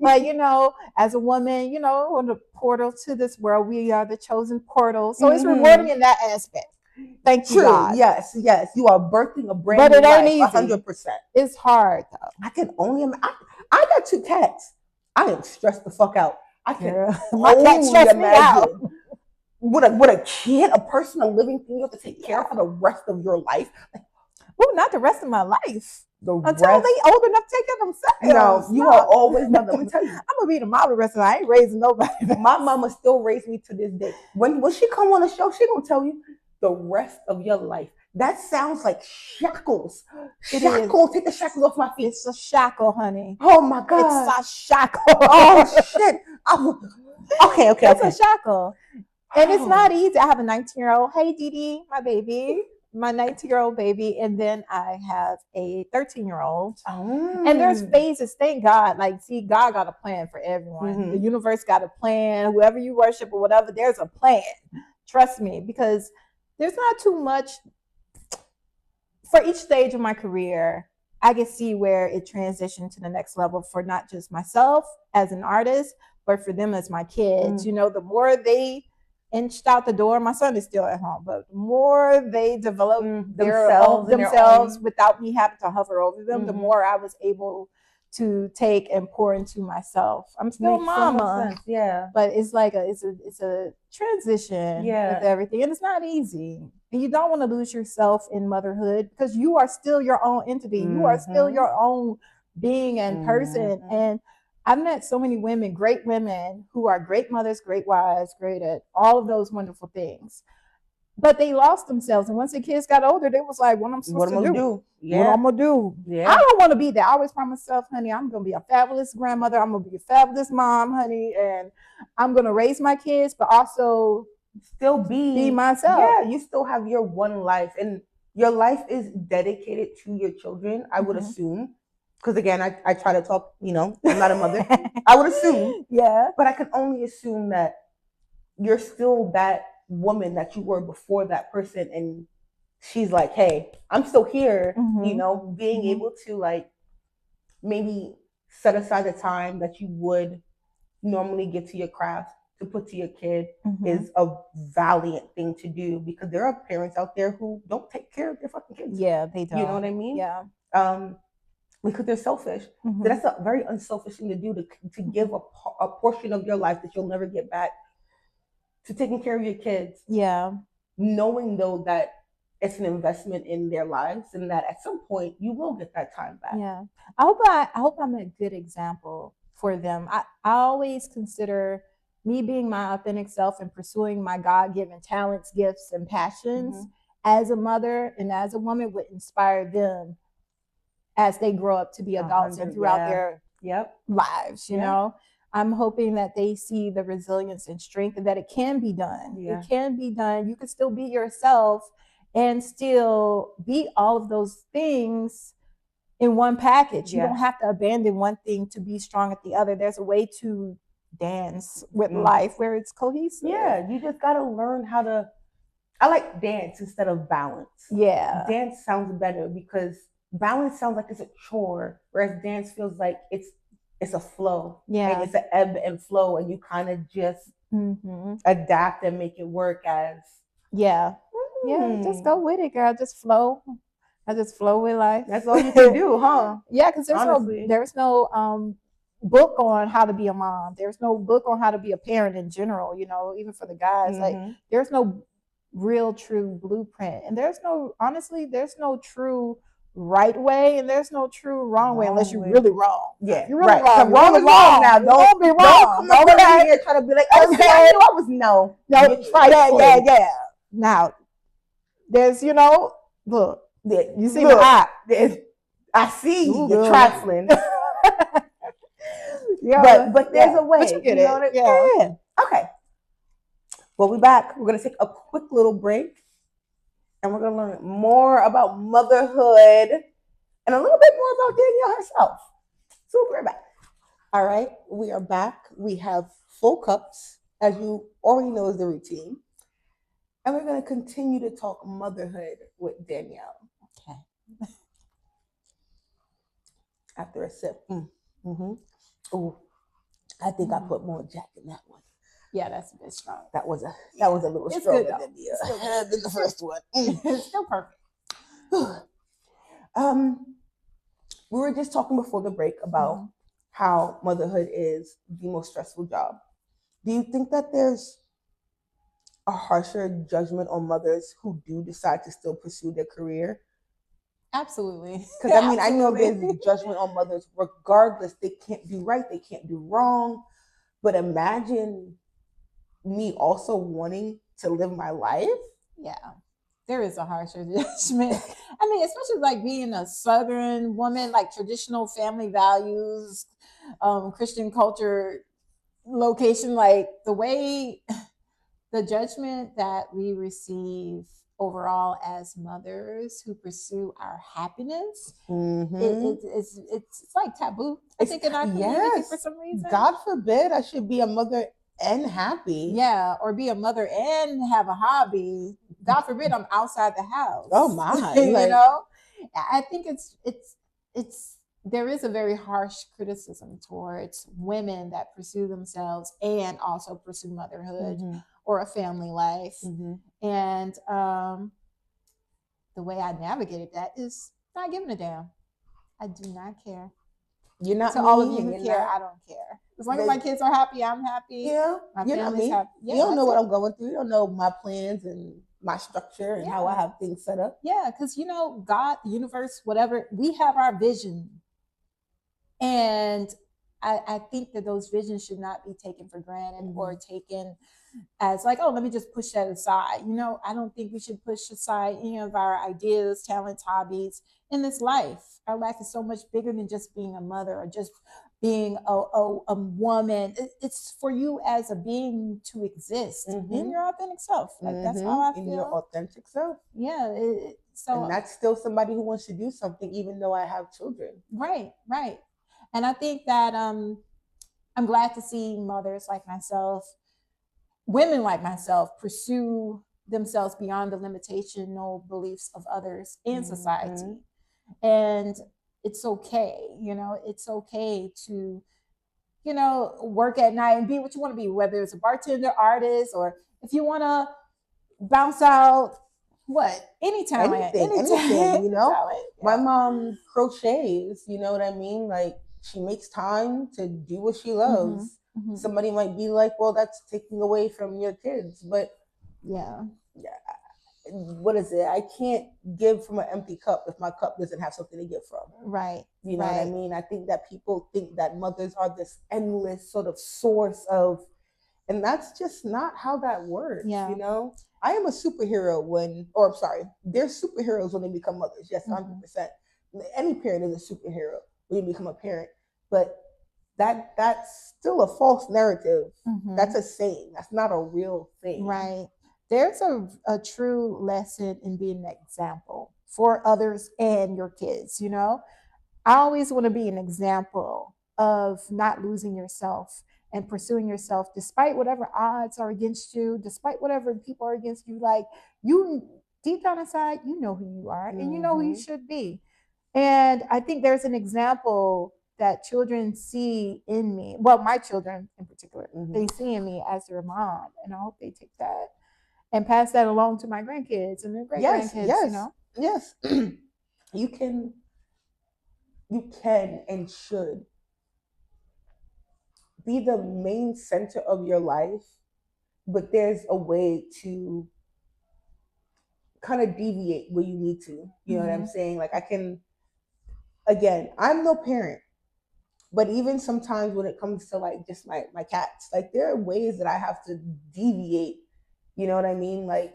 but you know, as a woman, you know, on the portal to this world, we are the chosen portal, so it's rewarding in that aspect. Thank you, God. Yes. You are birthing a brand new life, 100%. It's hard, though. I can only imagine. I got 2 cats. I am stressed the fuck out. I can my cat stressed me out. What a kid, a person, a living thing you have to take care of for the rest of your life. Well, not the rest of my life. Until they old enough to take care of themselves. No, you are always mother. Let me tell you. I'm going to be the mom the rest of the I ain't raising nobody. My mama still raised me to this day. When she come on the show, she going to tell you, the rest of your life, That sounds like shackles. It Shackles. Take the shackles off my feet. It's a shackle, honey. Oh my God. It's a shackle. Oh shit. Okay. It's a shackle. And it's not easy. I have a 19-year-old. Hey, Dee Dee, my baby. My 19-year-old baby. And then I have a 13-year-old. And there's phases. Thank God. Like, see, God got a plan for everyone. The universe got a plan. Whoever you worship or whatever, there's a plan. Trust me, because there's not too much. For each stage of my career, I can see where it transitioned to the next level for not just myself as an artist, but for them as my kids. You know, the more they inched out the door, my son is still at home, but the more they develop themselves without me having to hover over them, the more I was able to take and pour into myself. I'm still mama, but it's like it's a transition with everything, and it's not easy. And you don't want to lose yourself in motherhood because you are still your own entity. You are still your own being and person. And I've met so many women, great women, who are great mothers, great wives, great at all of those wonderful things. But they lost themselves. And once the kids got older, they was like, what am I supposed to do? What I'm going to do? I don't want to be there. I always promise myself, honey, I'm going to be a fabulous grandmother. I'm going to be a fabulous mom, honey. And I'm going to raise my kids, but also still be myself. Yeah, you still have your one life. And your life is dedicated to your children, I would assume. Because again, I try to talk, I'm not a mother. I would assume. But I can only assume that you're still that woman that you were before that person. And she's like, hey, I'm still here, being able to like maybe set aside the time that you would normally give to your craft to put to your kid is a valiant thing to do, because there are parents out there who don't take care of their fucking kids. Yeah, they don't. You know what I mean? Yeah. Because they're selfish. So that's a very unselfish thing to do, to give a portion of your life that you'll never get back to taking care of your kids. Yeah. Knowing though that it's an investment in their lives and that at some point you will get that time back. Yeah. I hope I'm a good example for them. I always consider me being my authentic self and pursuing my God-given talents, gifts, and passions as a mother and as a woman would inspire them as they grow up to be adults and throughout their lives, you know. I'm hoping that they see the resilience and strength and that it can be done. It can be done. You can still be yourself and still be all of those things in one package. You don't have to abandon one thing to be strong at the other. There's a way to dance with life where it's cohesive. Yeah, you just got to learn how to. I like dance instead of balance. Yeah. Dance sounds better because balance sounds like it's a chore, whereas dance feels like it's a flow. Yeah. And it's an ebb and flow, and you kind of just adapt and make it work as. Yeah. Yeah, just go with it, girl. Just flow. I just flow with life. That's all you can do, huh? Yeah, because there's no book on how to be a mom. There's no book on how to be a parent in general, even for the guys. Like there's no real true blueprint. And there's no true right way and there's no true wrong way unless you're really wrong. Yeah. You're really wrong. Wrong is wrong now. Don't be wrong. Don't come over here trying to be like, okay, I knew I was no. Yeah. Now there's, look, you see the eye. I see you're trifling. But there's a way. But you get it. What yeah. Okay. Well, we're back. We're going to take a quick little break. And we're going to learn more about motherhood and a little bit more about Danielle herself. So we're back. All right. We are back. We have full cups, as you already know is the routine. And we're going to continue to talk motherhood with Danielle. Okay. After a sip. Oh, I think I put more Jack in that one. Yeah, that's a bit strong. That was a little stronger than the first one. It's still perfect. We were just talking before the break about how motherhood is the most stressful job. Do you think that there's a harsher judgment on mothers who do decide to still pursue their career? Absolutely. Because I know there's judgment on mothers regardless. They can't do right, they can't do wrong. But imagine me also wanting to live my life. Yeah. there is a harsher judgment. I mean, especially like being a Southern woman, like traditional family values, Christian culture, location, like the way the judgment that we receive overall as mothers who pursue our happiness, it's like taboo, I think, in our community for some reason. God forbid I should be a mother and happy. Yeah, or be a mother and have a hobby. God forbid I'm outside the house. Oh my. You know? I think it's there is a very harsh criticism towards women that pursue themselves and also pursue motherhood or a family life. And the way I navigated that is not giving a damn. I do not care. You're not to all of you who care. I don't care. As long as my kids are happy, I'm happy. Yeah, my family's happy. Yeah, you don't know what I'm going through. You don't know my plans and my structure and how I have things set up. Yeah, because God, the universe, whatever, we have our vision. And I think that those visions should not be taken for granted or taken as like, oh, let me just push that aside. I don't think we should push aside any of our ideas, talents, hobbies in this life. Our life is so much bigger than just being a mother or just being a woman. It's for you as a being to exist in your authentic self. Like that's how I feel. In your authentic self. Yeah. And that's still somebody who wants to do something, even though I have children. Right. And I think that I'm glad to see mothers like myself, women like myself, pursue themselves beyond the limitational beliefs of others in society. And it's okay, it's okay to, work at night and be what you want to be, whether it's a bartender, artist, or if you want to bounce out, any talent, anything, My mom crochets, you know what I mean? Like, she makes time to do what she loves. Somebody might be like, well, that's taking away from your kids, but what is it? I can't give from an empty cup if my cup doesn't have something to give from. Right. You know what I mean? I think that people think that mothers are this endless sort of source of, and that's just not how that works. I am a superhero they're superheroes when they become mothers. Yes, 100%. Any parent is a superhero when you become a parent, but that's still a false narrative. That's a saying. That's not a real thing. Right. There's a true lesson in being an example for others and your kids. I always want to be an example of not losing yourself and pursuing yourself despite whatever odds are against you, despite whatever people are against you. Like, you deep down inside, you know who you are and you know who you should be. And I think there's an example that children see in me. Well, my children in particular, they see in me as their mom. And I hope they take that and pass that along to my grandkids and their great grandkids. Yes. You can and should be the main center of your life, but there's a way to kind of deviate where you need to. You know what I'm saying? Like, I'm no parent, but even sometimes when it comes to like just my cats, like there are ways that I have to deviate. You know what I mean? Like,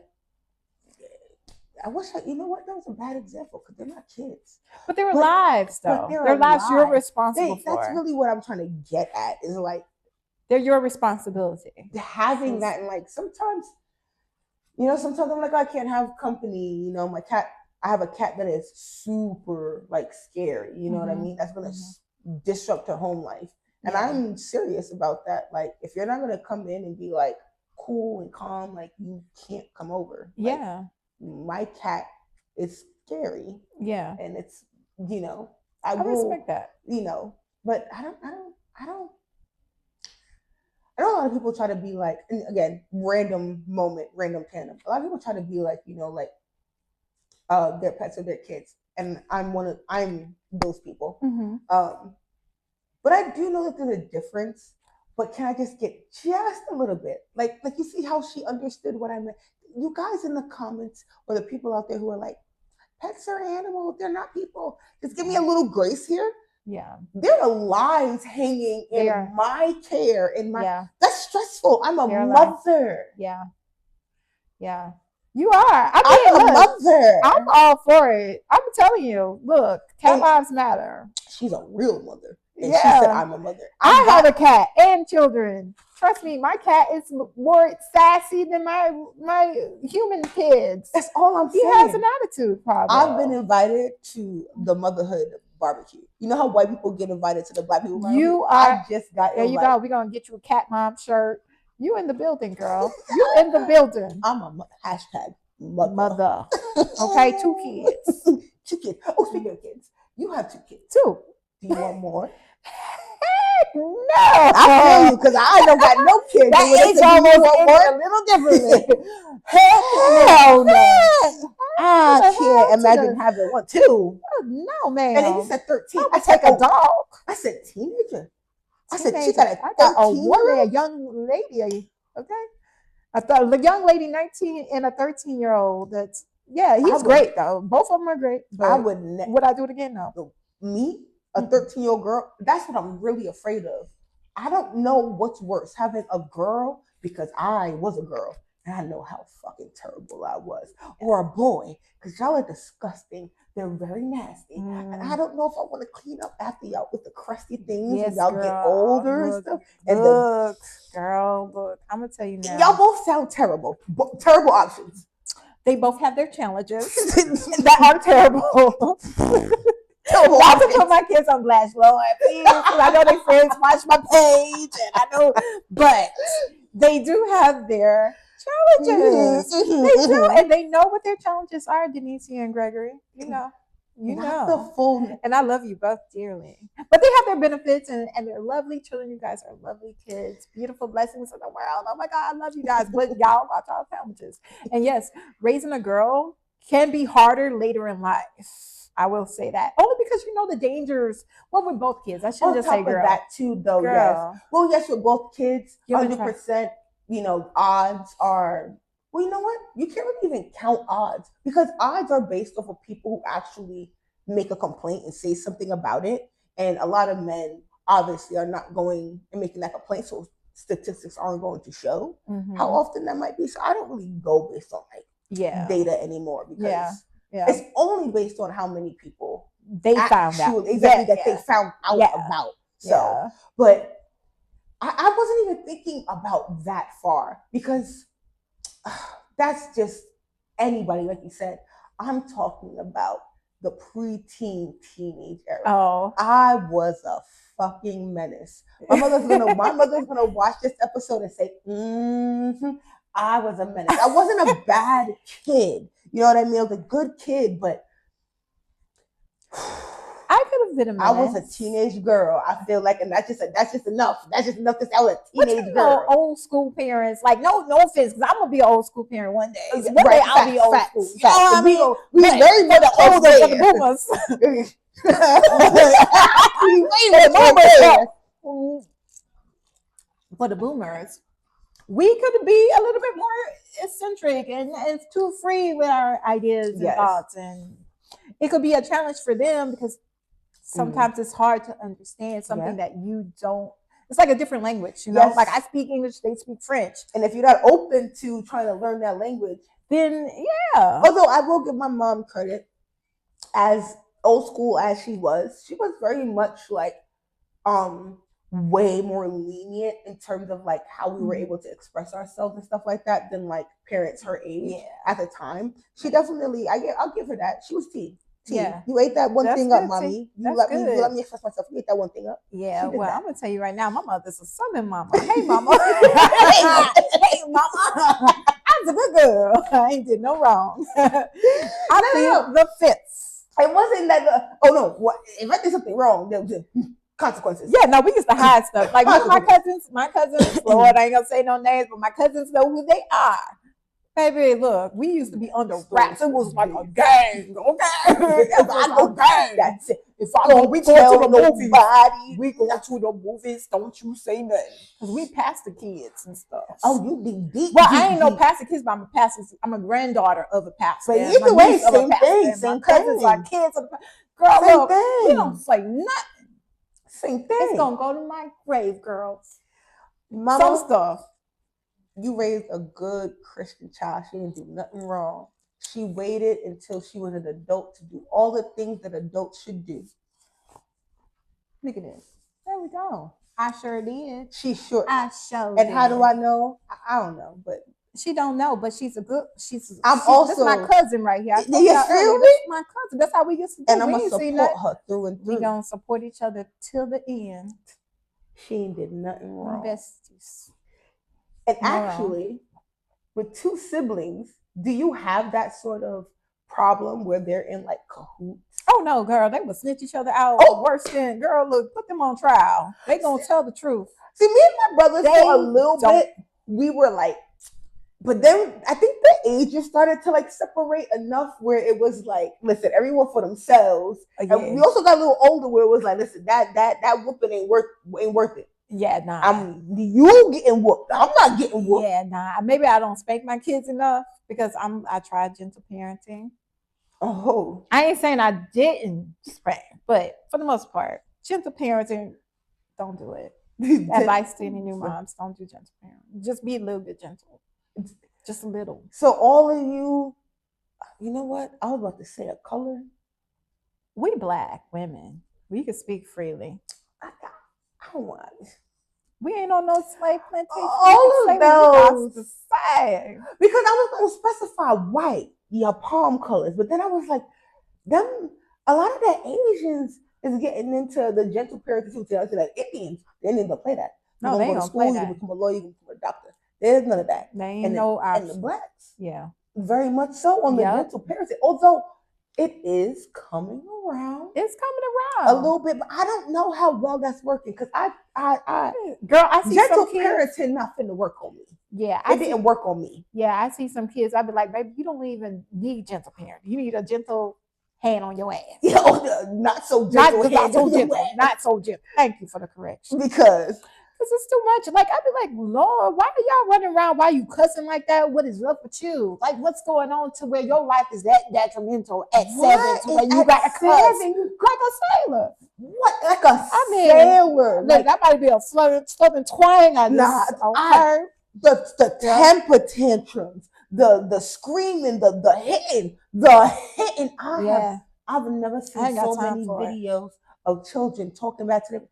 I wish that was a bad example because they're not kids. But they're lives, though. They're lives you're responsible for. That's really what I'm trying to get at, is like, they're your responsibility. Having that, and like sometimes I'm like, I can't have company. My cat, I have a cat that is super like scary. You know what I mean? That's gonna disrupt her home life. And I'm serious about that. Like, if you're not gonna come in and be like cool and calm, like, you can't come over. Like, my cat is scary. Yeah. And it's, I respect that. But I know a lot of people try to be like, and again, random tandem. A lot of people try to be like, their pets or their kids. And I'm those people. But I do know that there's a difference. But can I just get just a little bit? Like you see how she understood what I meant? You guys in the comments, or the people out there who are like, pets are animals, they're not people. Just give me a little grace here. Yeah. There are lives hanging in my care, that's stressful. I'm a mother. Yeah. You are. I'm a mother. I'm all for it. I'm telling you. Look, cat lives matter. She's a real mother. And she said, I'm a mother. I have a cat and children. Trust me, my cat is more sassy than my human kids. That's all I'm saying. He has an attitude problem. I've been invited to the motherhood barbecue. You know how white people get invited to the black people barbecue? I just got invited. There you go. We're going to get you a cat mom shirt. You in the building, girl. You in the building. I'm a hashtag mother. Okay, 2 kids. 2 kids. Oh, speaking of kids, you have 2 kids. 2. Do you want more? No. I feel you because I don't got no kids. That age almost a little differently. Hell no. I can't imagine having 1, 2. No, man. And then you said 13. I take a dog. I said teenager. I said Teenager. she got a woman, a young lady. Okay. I thought the young lady, 19 and a 13-year-old. That's he's great though. Both of them are great. I would. Would I do it again? No. Me, a 13-year-old girl. That's what I'm really afraid of. I don't know what's worse, having a girl because I was a girl and I know how fucking terrible I was, or a boy because y'all are disgusting. They're very nasty, and I don't know if I want to clean up after y'all with the crusty things when y'all get older and stuff. And look, I'm gonna tell you now. Y'all both sound terrible. Terrible options. They both have their challenges that are terrible. Not to put my kids on blast, Lord, please, because I know their friends watch my page, and I know, but they do have their challenges. They do, and they know what their challenges are, Denise and Gregory. You know. The full. And I love you both dearly. But they have their benefits, and they're lovely children. You guys are lovely kids, beautiful blessings of the world. Oh my God, I love you guys. But y'all got y'all challenges. And yes, raising a girl can be harder later in life. I will say that. Only because you know the dangers. Well, with both kids. I shouldn't just say girl. That too, though, girl. Yes. Well, yes, with both kids, 100%, odds are, well, you know what? You can't really even count odds because odds are based off of people who actually make a complaint and say something about it. And a lot of men obviously are not going and making that complaint. So statistics aren't going to show how often that might be. So I don't really go based on data anymore because it's only based on how many people they found out. Exactly, that they found out about. So, but I wasn't even thinking about that far because that's just anybody, like you said. I'm talking about the preteen teenage era. Oh, I was a fucking menace. My mother's gonna watch this episode and say, I was a menace. I wasn't a bad kid. You know what I mean? I was a good kid, but I could have been a menace. I was a teenage girl. I feel like, and that's just enough. That's just enough to say I was a teenage girl. Old school parents, like no offense, because I'm gonna be an old school parent one day. One day I'll be old school. You know what I mean? We very much older than the boomers. For the boomers, we could be a little bit more eccentric and too free with our ideas and thoughts, and it could be a challenge for them because sometimes it's hard to understand something that you don't. It's like a different language, you know. Like I speak English, they speak French, and if you're not open to trying to learn that language, then Although I will give my mom credit, as old school as she was very much like way more lenient in terms of like how we were able to express ourselves and stuff like that than like parents her age at the time. She definitely, I'll give her that. She was tea. Yeah. You ate that one thing up, mommy. You let me express myself. You ate that one thing up. Yeah, well, I'm gonna tell you right now, my mother's a Southern mama. Hey, mama. Hey, mama. I was a good girl. I ain't did no wrong. I feel the fits. It wasn't that. Oh no! What if I did something wrong? There was consequences. Yeah, no, we used to hide stuff. Like my cousins. Lord, I ain't gonna say no names, but my cousins know who they are. Baby, look, we used to be under wraps. It was like a gang, okay? If I go gang, that's it. If I go, we go to the movies. We go to the movies. Don't you say nothing, because we pass the kids and stuff. Oh, you be deep. Well, I ain't no pastor kids, but I'm a pastor. I'm a granddaughter of a pastor. But either way, same thing. Same cousins are kids of the girl. Same look, thing. You don't say nothing. Same thing. It's gonna go to my grave, girls. Mama, some stuff. you raised a good Christian child. She didn't do nothing wrong. She waited until she was an adult to do all the things that adults should do. Look at this. There we go. I sure did. She sure. I sure And did. how do I know? I don't know, but she don't know. But she's a good. This is my cousin right here. Do you feel me? My cousin. That's how we used to do. And I'm gonna support her through and through. We gonna support each other till the end. She ain't did nothing wrong. Besties. And actually, with two siblings, do you have that sort of problem where they're in like cahoots? Oh no, girl, they would snitch each other out worse than girl. Look, put them on trial. They gonna tell the truth. See, me and my brothers for a little bit, we were like, but then I think the ages started to like separate enough where it was like, listen, everyone for themselves. And we also got a little older where it was like, listen, that whooping ain't worth it. Yeah, nah. You getting whooped. I'm not getting whooped. Yeah, nah. Maybe I don't spank my kids enough because I tried gentle parenting. Oh. I ain't saying I didn't spank, but for the most part, gentle parenting, don't do it. Advice to any new moms, don't do gentle parenting. Just be a little bit gentle. Just a little. So all of you know what? I was about to say a color. We Black women. We can speak freely. I don't want it. We ain't on no slave plantation. All of those. Because I was going to specify white, palm colors. But then I was like, a lot of the Asians is getting into the gentle parenting too. Like Indians, they didn't even play that. No, they don't play that. You become a lawyer, you become a doctor. There's none of that. They ain't no option. And the Blacks. Yeah. Very much so on the gentle parenting. Although it is coming around. It's coming around. A little bit, but I don't know how well that's working. Because I see gentle some kids, parenting not finna work on me. Yeah. It didn't work on me. Yeah, I see some kids, I'd be like, baby, you don't even need gentle parenting. You need a gentle hand on your ass. Not so gentle. Not so gentle. Thank you for the correction. Because it's too much. Like, I'd be like, Lord, why are y'all running around? Why are you cussing like that? What is up with you? Like, what's going on to where your life is that detrimental at 7 to where you got to cuss like a sailor? What? Like a sailor? Like, that might be a southern twang. The temper tantrums, the screaming, the hitting. I've never seen so many videos of children talking back to them.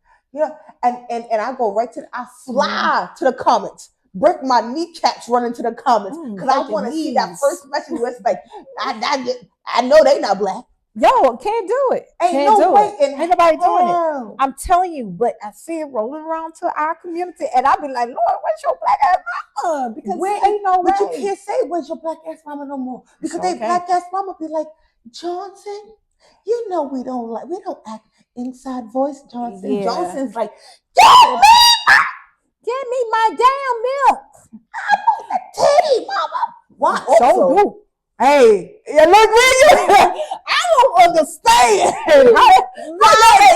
And I go right to I fly to the comments, break my kneecaps running to the comments because I want to see that first message where it's like, I know they not Black. Yo, can't do it. Ain't nobody doing it. I'm telling you, but I see it rolling around to our community, and I'll be like, Lord, where's your Black ass mama? Because ain't no way. But you can't say where's your Black ass mama no more because they Black ass mama be like, Johnson, we don't act inside voice, Johnson. Yeah. Johnson's like, give me my damn milk. I want the titty, mama. Why? So do. Hey, look, I don't understand. Why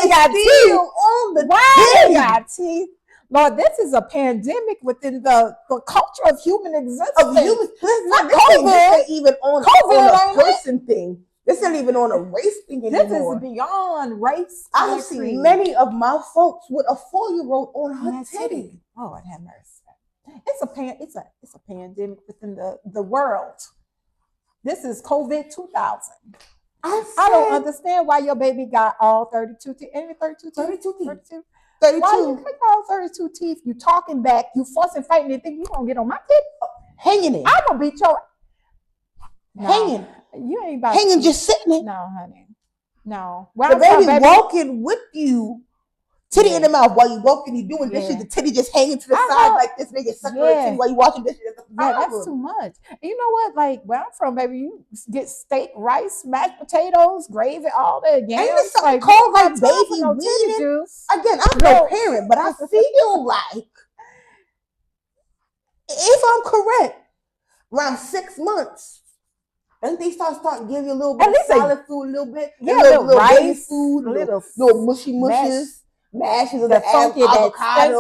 they got teeth on the Why they got teeth? Lord, this is a pandemic within the culture of human existence. This ain't even on a person thing. This isn't even on a race thing anymore. This is beyond race. I've seen many of my folks with a 4-year-old on her titty. Oh, I'd have mercy. It's a pandemic within the world. This is COVID 2000. I don't understand why your baby got all 32 teeth. Ain't it 32 teeth? 32 teeth. 32. Why you got all 32 teeth? You talking back, you fussing, fighting, and think you gonna get on my teeth? Hanging it. I'm gonna beat your hanging. You ain't about hanging, just sitting it. No, honey. No. Well, the baby walking with you, titty in the mouth while you walking, you doing dishes, the titty just hanging to the side like this, nigga sucking her titty while you washing dishes. That's too much. And you know what? Like where I'm from, baby, you get steak, rice, mashed potatoes, gravy, all that. Again, ain't this something called like baby weaning? Again, I'm no parent, but I feel like if I'm correct, around 6 months. And they start giving you a little bit of solid food, a little bit, little rice food, little mushy mushes, mashes of the avocados,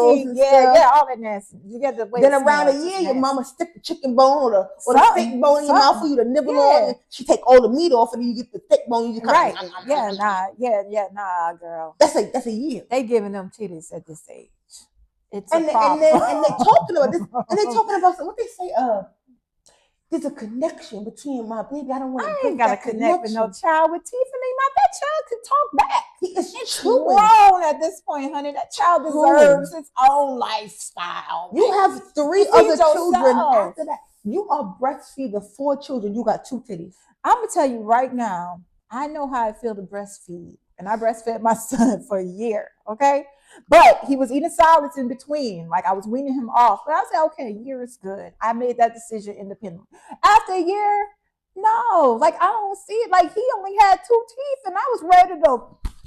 all that nasty. You get the then around a year, your mama stick the chicken bone or the thick bone in your mouth for you to nibble on. And she take all the meat off, and then you get the thick bone. You right? Nah, girl. That's a year. They giving them titties at this age. It's and a problem. and they're talking about this, and they're talking about what they say. There's a connection between my baby. I don't want to break ain't got to that connect with no child with teeth in their mouth. That child can talk back. He is It's chewing. grown at this point, honey. That child deserves its own lifestyle. You have 3 other children after that. You are breastfeeding 4 children. You got 2 titties. I'm gonna tell you right now, I know how I feel to breastfeed. And I breastfed my son for a year, okay? But he was eating solids in between. Like I was weaning him off. But I said, okay, a year is good. I made that decision independently. After a year, no. Like I don't see it. Like he only had 2 teeth and I was ready to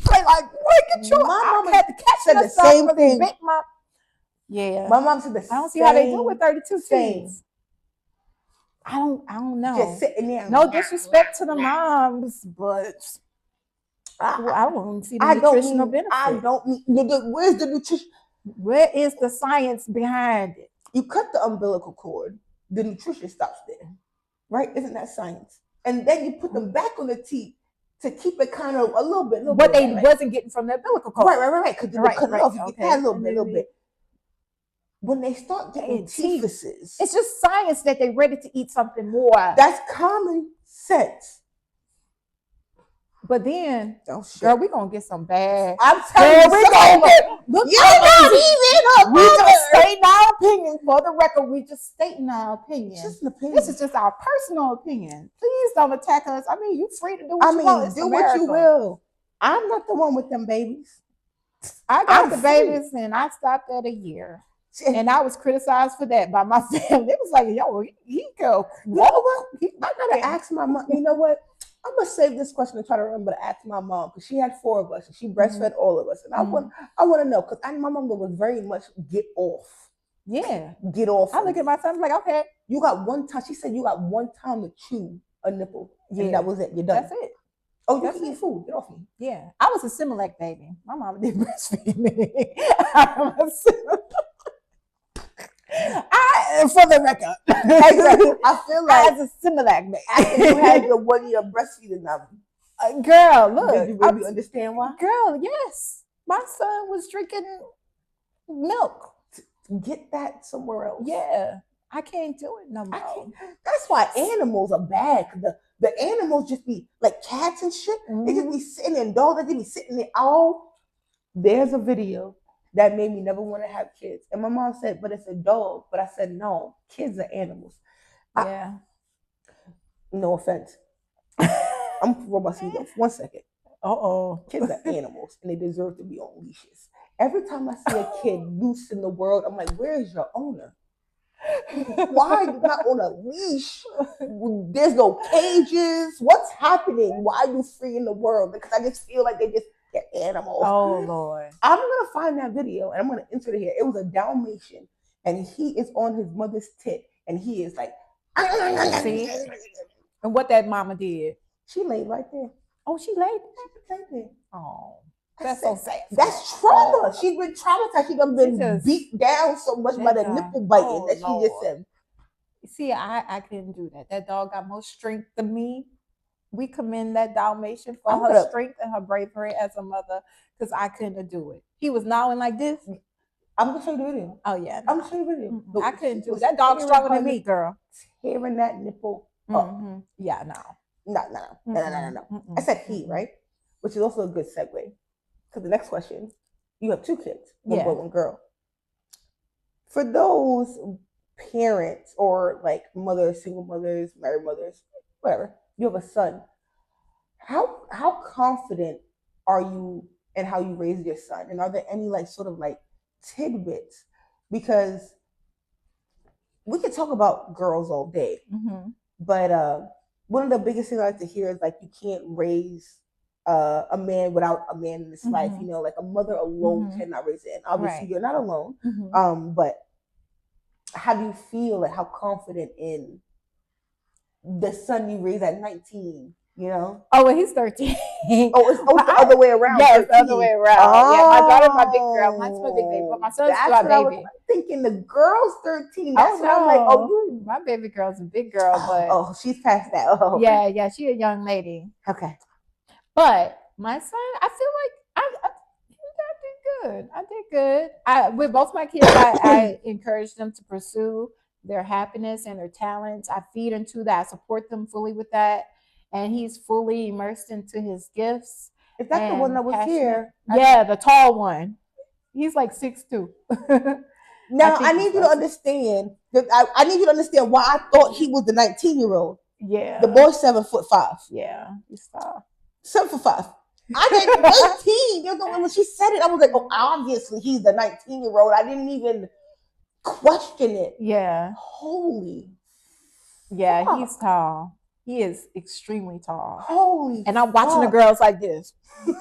play like, look at you. My mom had to catch said the same thing. Yeah. My mom said the same. I don't see how they do with 32 teeth. I don't know. Just sitting there. No disrespect to the moms, but I won't see the nutritional benefit. I don't mean, where's the nutrition? Where is the science behind it? You cut the umbilical cord, the nutrition stops there, right? Isn't that science? And then you put them back on the teeth to keep it kind of a little bit. What they wasn't getting from the umbilical cord. Right. Because you cut it off, you get that a little bit. When they start getting teethuses, it's just science that they're ready to eat something more. That's common sense. But then, girl, we're going to get some bad. I'm telling you, we're going to get. You're not even. We just stating our opinion. For the record, we just stating our opinion. Just an opinion. This is just our personal opinion. Please don't attack us. I mean, you free to do what you want. Do what you will. I'm not the one with them babies. I got the babies and I stopped at a year. And I was criticized for that by my family. It was like, yo, he go. You know what? I gotta ask my mom. You know what? I'm gonna save this question and try to remember to ask my mom because she had 4 of us and she breastfed all of us. And I want to know because my mom was very much get off. Yeah, get off. I look at my son like, okay, you got one time. She said you got one time to chew a nipple. Yeah, and that was it. You're done. That's it. Oh, you can eat food. Get off me. Yeah, I was a Similac baby. My mama didn't breastfeed me. For the record, exactly. I feel like as a Similac baby. After you had your 1 year breastfeeding now, girl, look. Did you really understand why? Girl, yes. My son was drinking milk. Get that somewhere else. Yeah, I can't do it no more. That's why animals are bad. The animals just be like cats and shit. They just be sitting there, dogs. They just be sitting there. Oh, there's a video that made me never want to have kids. And my mom said, but it's a dog. But I said, no, kids are animals. Yeah. No offense. I'm gonna roll my sleeves up. 1 second. Kids are animals and they deserve to be on leashes. Every time I see a kid loose in the world, I'm like, where is your owner? Why are you not on a leash? There's no cages. What's happening? Why are you free in the world? Because I just feel like they're animals. Oh, Lord. I'm going to find that video and I'm going to insert it here. It was a Dalmatian and he is on his mother's tit and he is like, see? And what that mama did? She laid right there. Oh, she laid there? Oh, that's so sad. That's trauma. She's been traumatized. She's been beat down so much by the nipple biting that she just said. See, I couldn't do that. That dog got more strength than me. We commend that Dalmatian for her strength and her bravery as a mother because I couldn't do it. He was gnawing like this. I'm going to show you the video. Oh, yeah. I'm going to show you the video. I couldn't do it. That dog's stronger than me, girl. Tearing that nipple up. Yeah, no. No. I said he, right? Which is also a good segue. Because the next question, you have 2 kids, one boy, one girl. For those parents or like mothers, single mothers, married mothers, whatever, you have a son. How confident are you in how you raised your son? And are there any like sort of like tidbits? Because we can talk about girls all day, but one of the biggest things I like to hear is like you can't raise a man without a man in his life. You know, like a mother alone cannot raise it. And obviously you're not alone. But how do you feel? Like how confident in the son you raised at 19? You know? Oh, well, he's 13. It's the other way around. Yes, the other way around. Yeah, my daughter's my big girl. Mine's my big baby, but my son's still a baby. I was thinking the girl's 13. That's what I'm like, my baby girl's a big girl, but she's past that. Yeah, she's a young lady. Okay. But my son, I feel like he got to be good. I did good. With both my kids, I encourage them to pursue their happiness and their talents. I feed into that. I support them fully with that. And he's fully immersed into his gifts. Is that the one that was passionate. here? Yeah, the tall one. He's like 6'2". Now I need you to understand. I need you to understand why I thought he was the 19-year-old. Yeah. The boy's 7'5". Yeah, he's tall. 7'5". I did 18. You know, when she said it, I was like, oh, obviously he's the 19-year-old. I didn't even question it. Yeah. Holy. Yeah, fuck. He's tall. He is extremely tall. Holy. And I'm watching the girls like this. You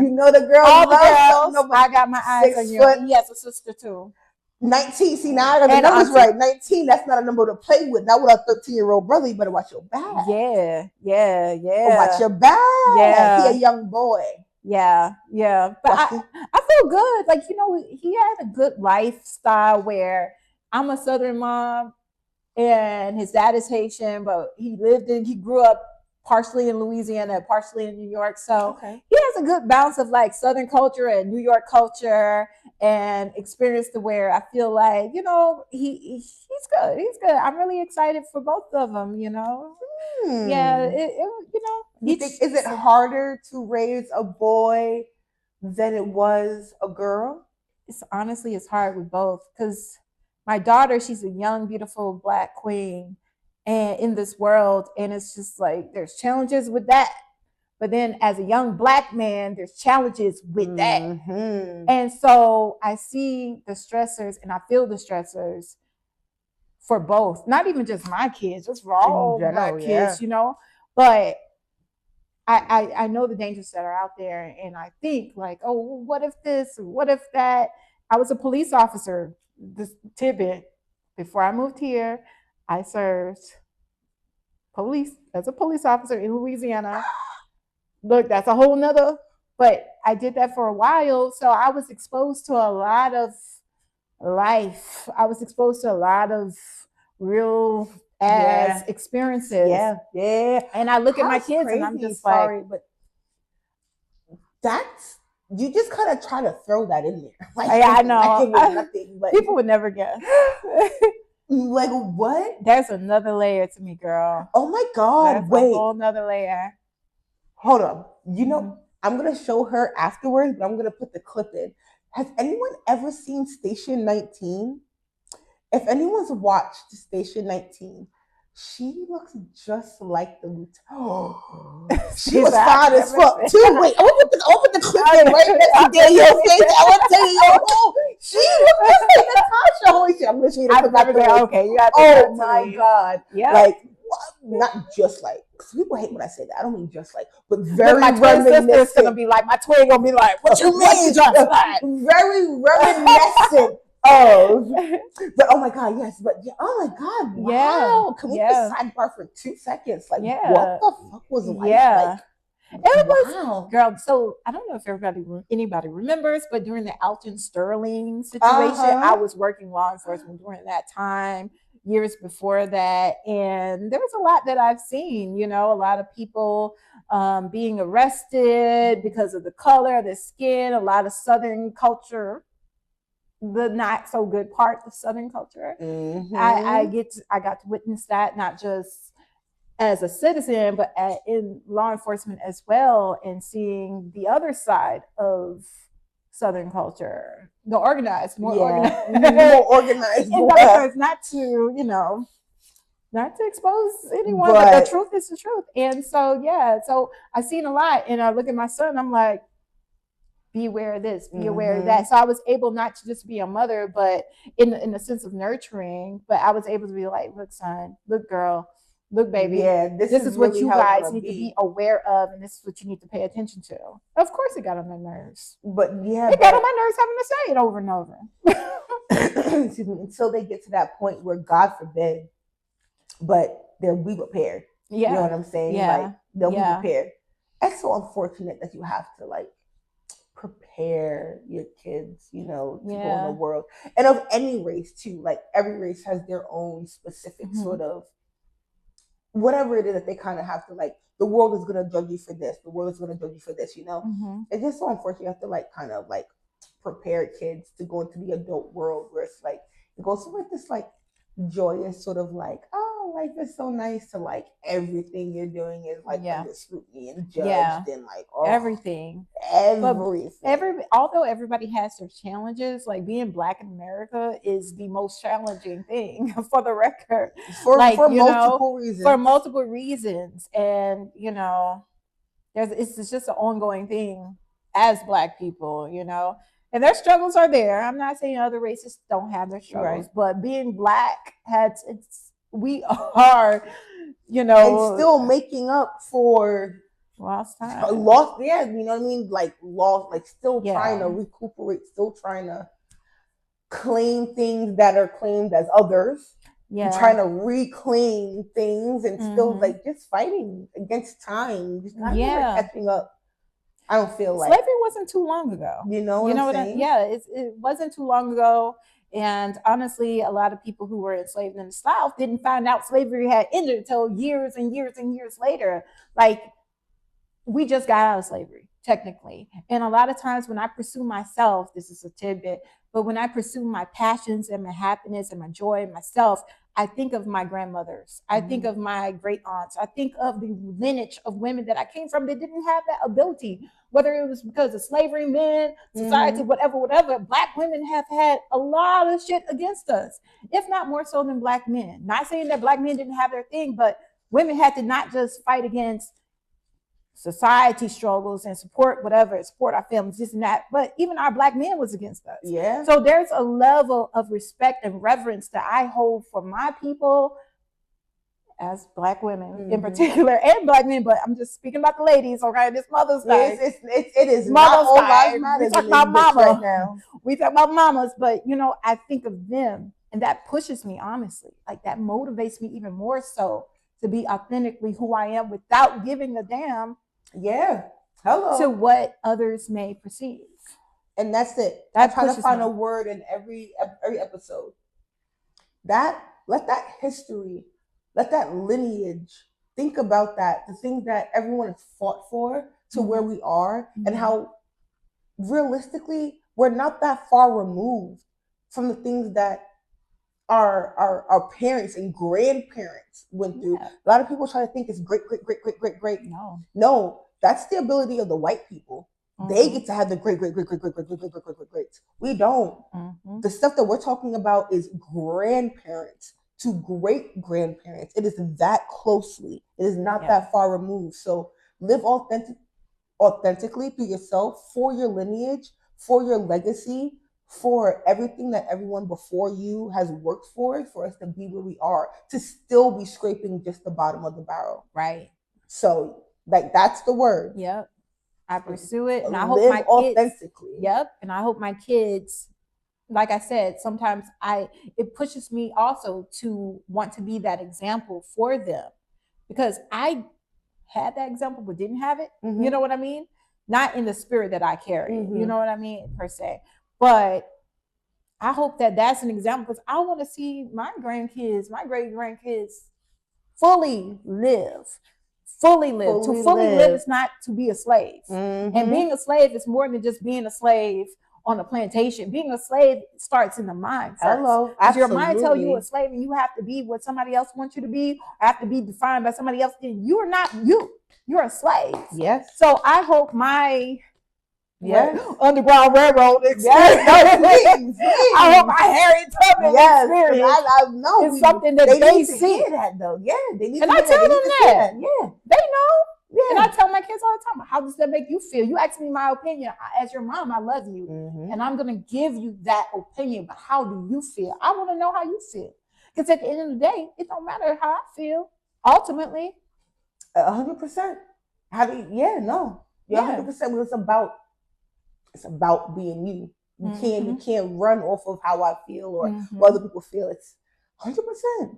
know the girls. All the girls. I got my eyes on you. He has a sister too. 19. See, now I got the numbers right. 19. That's not a number to play with. Not with a 13-year-old brother. You better watch your back. Yeah. Watch your back. Yeah. He a young boy. Yeah. But I feel good. Like, you know, he had a good lifestyle where I'm a Southern mom and his dad is Haitian, but he grew up partially in Louisiana, partially in New York. So he has a good balance of like Southern culture and New York culture and experience to where I feel like, you know, he's good. He's good. I'm really excited for both of them, you know. Yeah, you know. Is it harder to raise a boy than it was a girl? It's hard with both because my daughter, she's a young, beautiful Black queen and in this world, and it's just like there's challenges with that. But then as a young Black man, there's challenges with that. And so I see the stressors and I feel the stressors for both, not even just my kids, just for all Black kids, you know. But I know the dangers that are out there, and I think like, oh, what if this, what if that? I was a police officer. This tidbit, before I moved here, I served police as a police officer in Louisiana. Look, that's a whole nother, but I did that for a while. So I was exposed to a lot of life. I was exposed to a lot of real ass experiences. Yeah. And I look at my kids and I'm just like, but that's, you just kind of try to throw that in there. Like, I know. Like it was nothing, but people would never guess. Like what? There's another layer to me, girl. Oh my God. Wait. A whole nother layer. Hold on. You know, I'm going to show her afterwards, but I'm going to put the clip in. Has anyone ever seen Station 19? If anyone's watched Station 19, she looks just like the lieutenant. She was fine as fuck too. Wait, open the clip in right next to Danielle's face. I want to tell you, she looks just like Natasha. Holy shit, I'm going to show you the clip. Okay, you got to. Oh my God. Yeah. Like, not just like, because people hate when I say that. I don't mean just like, but very my twin sister's gonna be like, my twin gonna be like, what you mean? Very reminiscent of. But oh my God, yes. But yeah, oh my God, wow. Can we just sidebar for 2 seconds? Like, what the fuck was life like? It was, girl. So I don't know if anybody remembers, but during the Alton Sterling situation, I was working law enforcement during that time. Years before that, and there was a lot that I've seen, you know, a lot of people being arrested because of the color of their skin, a lot of Southern culture, the not so good part of Southern culture. I got to witness that, not just as a citizen, but in law enforcement as well, and seeing the other side of Southern culture, more organized. More organized. Not to, you know, not to expose anyone, but the truth is the truth. And so, so I've seen a lot, and I look at my son, I'm like, be aware of this, be aware of that. So I was able not to just be a mother, but in the sense of nurturing, but I was able to be like, look, son, look, girl, look, baby, this is what you guys need to be aware of, and this is what you need to pay attention to. Of course, it got on my nerves. But it got on my nerves having to say it over and over. Excuse me, until they get to that point where, God forbid, but they'll be prepared. You know what I'm saying? Like, they'll be prepared. It's so unfortunate that you have to, like, prepare your kids, you know, to go in the world. And of any race, too. Like, every race has their own specific sort of whatever it is that they kind of have to, like, the world is gonna judge you for this. The world is gonna judge you for this. You know, it's just so unfortunate. You have to like kind of like prepare kids to go into the adult world where it's like it goes from like this like joyous sort of like, oh, life is so nice, to like everything you're doing is like under scrutiny and judged and like everything. Although everybody has their challenges, like being Black in America is the most challenging thing for the record. For multiple reasons. And you know, it's just an ongoing thing as Black people, you know. And their struggles are there. I'm not saying other races don't have their struggles, but being Black we are, you know, and still making up for lost time. You know what I mean? Like lost, like still trying to recuperate, still trying to claim things that are claimed as others. Trying to reclaim things and still like just fighting against time, just not catching up. I don't feel like slavery wasn't too long ago. You know what I'm saying? It wasn't too long ago. And honestly, a lot of people who were enslaved in the South didn't find out slavery had ended until years and years and years later. Like, we just got out of slavery, technically. And a lot of times when I pursue myself, this is a tidbit, but when I pursue my passions and my happiness and my joy and myself, I think of my grandmothers. I think of my great aunts. I think of the lineage of women that I came from that didn't have that ability, whether it was because of slavery, men, society, whatever. Black women have had a lot of shit against us, if not more so than Black men. Not saying that Black men didn't have their thing, but women had to not just fight against society struggles and support our families, this and that, but even our Black men was against us. So there's a level of respect and reverence that I hold for my people as Black women in particular, and Black men, but I'm just speaking about the ladies. Okay, this Mother's Day. It is Mother's Day. We talk about mama right now. We talk about mamas, but you know, I think of them, and that pushes me, honestly. Like, that motivates me even more so to be authentically who I am without giving a damn to what others may perceive. And that's it. I try to find a word in every episode. Let that history, let that lineage, think about that, the things that everyone has fought for to where we are, and how realistically we're not that far removed from the things that our parents and grandparents went through. A lot of people try to think it's great. No, that's the ability of the white people. They get to have the great. We don't. The stuff that we're talking about is grandparents to great grandparents. It is that closely. It is not that far removed. So live authentically to yourself, for your lineage, for your legacy, for everything that everyone before you has worked for us to be where we are, to still be scraping just the bottom of the barrel. Right. So, like, that's the word. Yep. I pursue it, and I hope my kids authentically. Yep. And I hope my kids, like I said, sometimes it pushes me also to want to be that example for them, because I had that example but didn't have it. You know what I mean? Not in the spirit that I carry. You know what I mean, per se. But I hope that that's an example, because I want to see my grandkids, my great grandkids, fully live. Fully live is not to be a slave. And being a slave is more than just being a slave on a plantation. Being a slave starts in the mind first. Hello, absolutely. Your mind tells you a slave and you have to be what somebody else wants you to be, or have to be defined by somebody else. Then you are not you. You're a slave. Yes. So I hope my Underground Railroad experience. Please. I hope my Harriet Tubman experience. I know it's something that they see. Hear that though. Yeah, they need. And I tell them that. Yeah, they know. Yeah. And I tell my kids all the time, how does that make you feel? You ask me my opinion. As your mom, I love you. And I'm going to give you that opinion. But how do you feel? I want to know how you feel. Because at the end of the day, it don't matter how I feel. Ultimately. 100%. How do you, no. 100%. It's about being you. You can't run off of how I feel or what other people feel. It's 100%.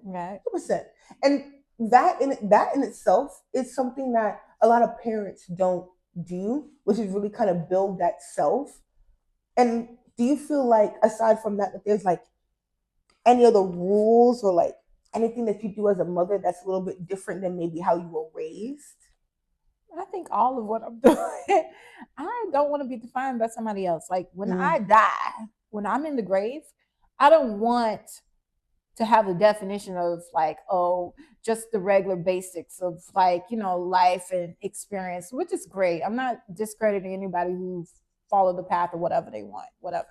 Right. 100%. And that in itself is something that a lot of parents don't do, which is really kind of build that self. And do you feel like, aside from that there's like any other rules or like anything that you do as a mother that's a little bit different than maybe how you were raised? I think all of what I'm doing, I don't want to be defined by somebody else. Like when I die, when I'm in the grave, I don't want to have the definition of like, oh, just the regular basics of like, life and experience, which is great. I'm not discrediting anybody who followed the path or whatever they want, whatever.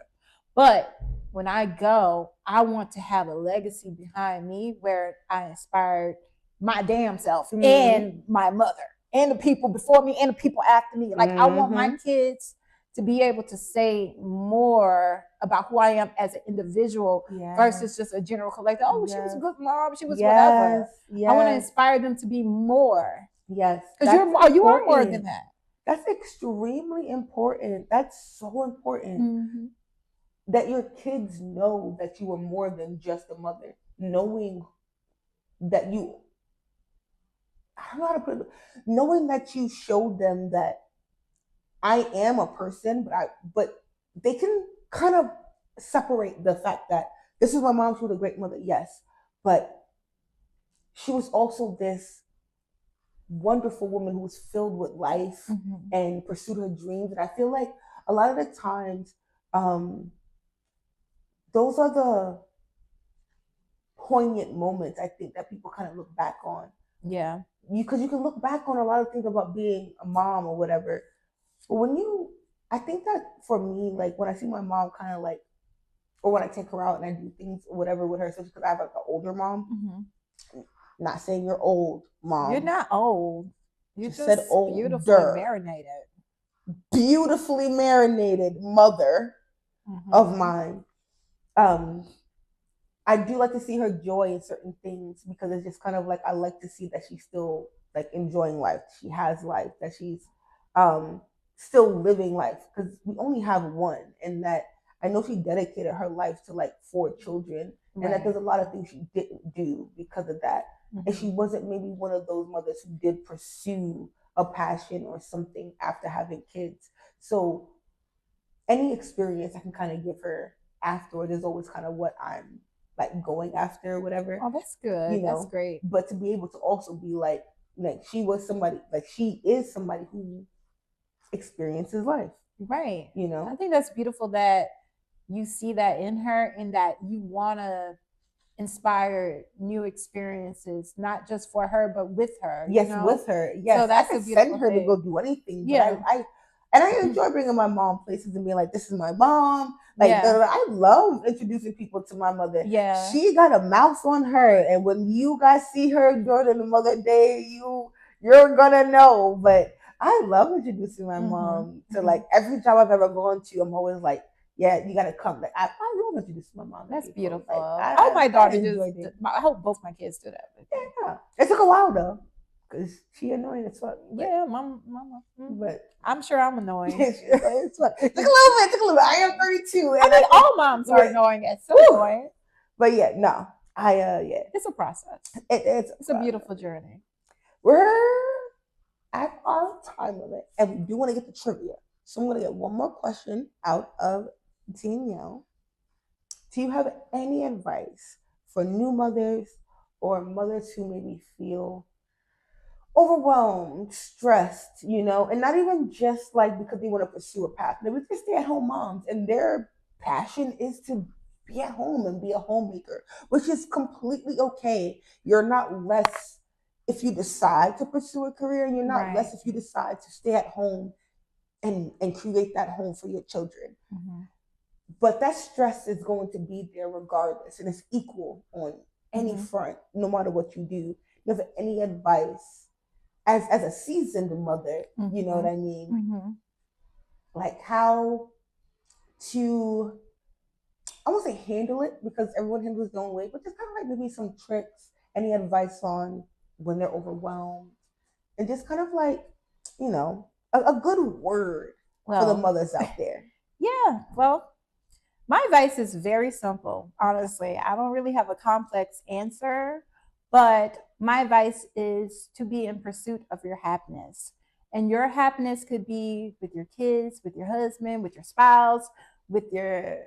But when I go, I want to have a legacy behind me where I inspired my damn self and my mother and the people before me and the people after me. Like I want my kids to be able to say more about who I am as an individual versus just a general collector. Oh, she was a good mom. She was whatever. I want to inspire them to be more. Yes. Because you are more than that. That's extremely important. That's so important. That your kids know that you are more than just a mother. Knowing that you, I don't know how to put it, knowing that you showed them that I am a person, but they can kind of separate the fact that this is my mom, she was a great mother, yes, but she was also this wonderful woman who was filled with life and pursued her dreams. And I feel like a lot of the times, those are the poignant moments I think that people kind of look back on. Yeah. Because you can look back on a lot of things about being a mom or whatever. But I think that for me, like when I see my mom kind of like, or when I take her out and I do things or whatever with her, especially because I have like an older mom. Not saying you're old, Mom. You're not old. You just said older. Beautifully marinated. Beautifully marinated mother of mine. I do like to see her joy in certain things because it's just kind of like I like to see that she's still like enjoying life. She has life, that she's still living life, because we only have one, and that I know she dedicated her life to like 4 children, and that there's a lot of things she didn't do because of that. And she wasn't maybe one of those mothers who did pursue a passion or something after having kids. So any experience I can kind of give her afterward is always kind of what I'm like going after or whatever. Oh, that's good. That's great. But to be able to also be like she was somebody, like she is somebody who experiences life. Right. I think that's beautiful that you see that in her and that you want to inspire new experiences, not just for her, but with her. Yes, with her. Yes. So that's I could send her thing. To go do anything. Yeah. I enjoy bringing my mom places and being like, this is my mom. Like, I love introducing people to my mother. Yeah. She got a mouth on her. And when you guys see her during the Mother Day, you're going to know. But I love introducing my mom to like every job I've ever gone to. I'm always like, yeah, you got to come. Like, I love introducing my mom. That's beautiful. Like, my daughter I hope both my kids do that. Yeah. It took a while though. Because she annoying as fuck. Yeah, mama. But I'm sure I'm annoying. It's fun. Took a little bit. I am 32. And I mean, all moms are annoying at some point. But yeah, no. It's a process. It's a beautiful journey. We're at our time limit, and we do want to get the trivia. So I'm going to get one more question out of Danielle. Do you have any advice for new mothers or mothers who maybe feel overwhelmed, stressed, and not even just like because they want to pursue a path. Maybe they're stay-at-home moms and their passion is to be at home and be a homemaker, which is completely okay. You're not less if you decide to pursue a career, and you're not less if you decide to stay at home and create that home for your children. But that stress is going to be there regardless, and it's equal on any front, no matter what you do. Do you have any advice as a seasoned mother, you know what I mean? Like how to, I won't say handle it because everyone handles their own way, but just kind of like maybe some tricks, any advice on when they're overwhelmed, and just kind of like, a good word for the mothers out there. Yeah, well, my advice is very simple, honestly. I don't really have a complex answer, but my advice is to be in pursuit of your happiness. And your happiness could be with your kids, with your husband, with your spouse, with your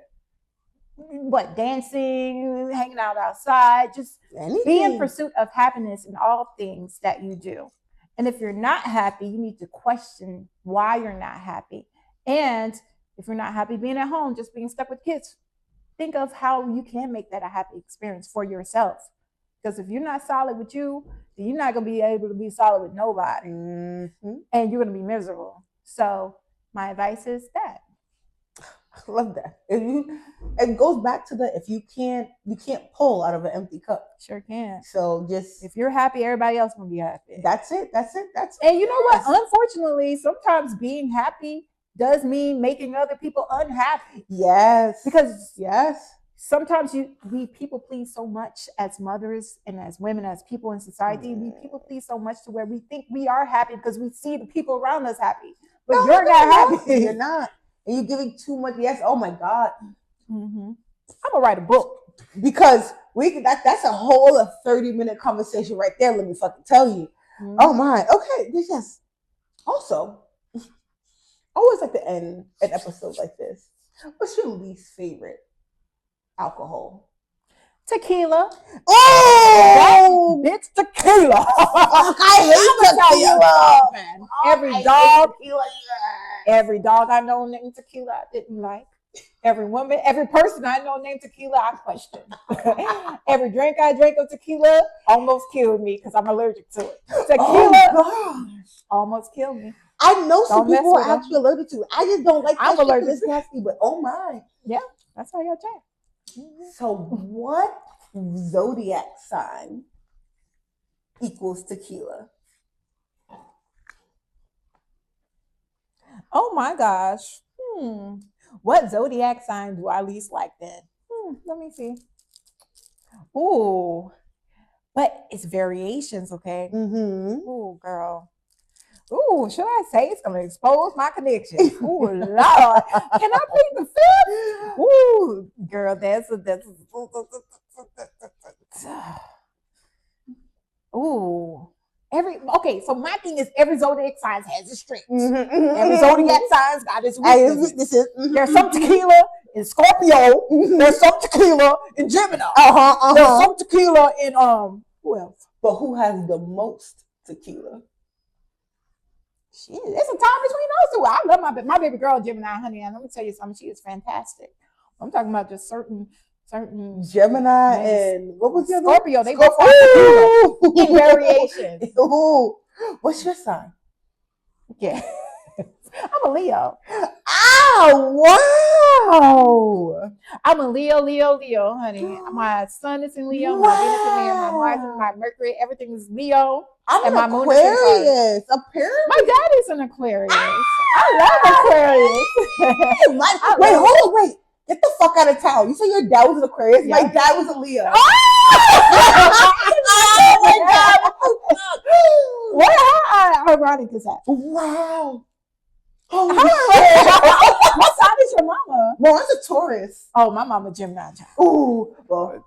dancing, hanging out outside. Just be in pursuit of happiness in all things that you do. And if you're not happy, you need to question why you're not happy. And if you're not happy being at home, just being stuck with kids, think of how you can make that a happy experience for yourself. Because if you're not solid with you, then you're not going to be able to be solid with nobody. Mm-hmm. And you're going to be miserable. So my advice is that. I love that. It goes back to you can't pull out of an empty cup. Sure can. So just if you're happy, everybody else will be happy. That's it. And you know what? Unfortunately, sometimes being happy does mean making other people unhappy. Yes. Because sometimes we people please so much as mothers and as women, as people in society. We people please so much to where we think we are happy because we see the people around us happy. But you're not happy. You're not. And you're giving too much. Yes. Oh my God. Mm-hmm. I'm gonna write a book because that's a whole 30-minute conversation right there. Let me fucking tell you. Mm-hmm. Oh my. Okay. Yes. Also, I always like to end an episode like this. What's your least favorite alcohol? Tequila. Oh, it's tequila. I hate tequila. Man. Every dog I know named tequila I didn't like. Every woman, every person I know named tequila I questioned. Every drink I drank of tequila almost killed me because I'm allergic to it. Tequila almost killed me. I know some people are actually allergic to it. I just don't like that. I'm allergic. It's nasty, but oh my. Yeah, that's how y'all check. So what zodiac sign equals tequila? Oh my gosh. What zodiac sign do I least like then? Let me see. Ooh. But it's variations, okay? Mm-hmm. Ooh, girl. Ooh, should I say it's gonna expose my connection? Ooh, Lord. Can I plead the fifth? Ooh, girl, that's ooh. So my thing is every zodiac sign has its strengths. Mm-hmm. Every zodiac sign's got its weaknesses. There's some tequila in Scorpio. There's some tequila in Gemini. There's some tequila in who else? But who has the most tequila? Shit, it's a time between those two. I love my baby girl Gemini, honey, and let me tell you something. She is fantastic. I'm talking about just certain Gemini and what was the other Scorpio. They both have tequila in variation. Ooh. What's your sign? Yeah. I'm a Leo. Oh, wow. I'm a Leo, honey. My sun is in Leo, my Venus is in Leo, my Mars and my Mercury, everything is Leo. I'm an Aquarius. Apparently. My daddy's an Aquarius. I love Aquarius. Wait. Get the fuck out of town. You say your dad was an Aquarius? Yeah. My dad was a Leo. Oh my God. How ironic is that? Wow. Holy shit. What sign is your mama? Well, it's a Taurus. Oh, my mama Gemini. Ooh. Well,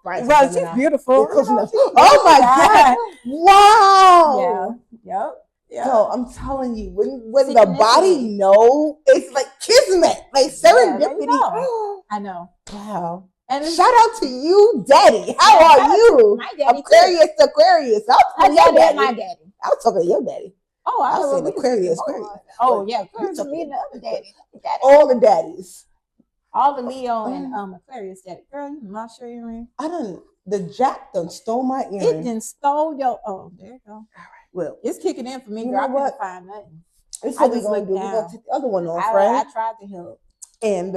she's beautiful. Oh my God. Wow. Yeah. Yeah. So I'm telling you, when the body know, it's like kismet, like serendipity. Yeah, I know. Wow. And shout out to you, Daddy. How are you? My daddy Aquarius. I was my daddy. I was talking to your daddy. Oh, I was saying Aquarius. Oh yeah, Aquarius is me and the other daddy. All the daddies. All the Leo and Aquarius daddy. Girl, you not sure your ring? The jack done stole my earring. It done stole your. Oh, there you go. All right. Well, it's kicking in for me, girl. I couldn't find nothing. It's what we're gonna do. We're gonna take the other one off, right? I tried to help. And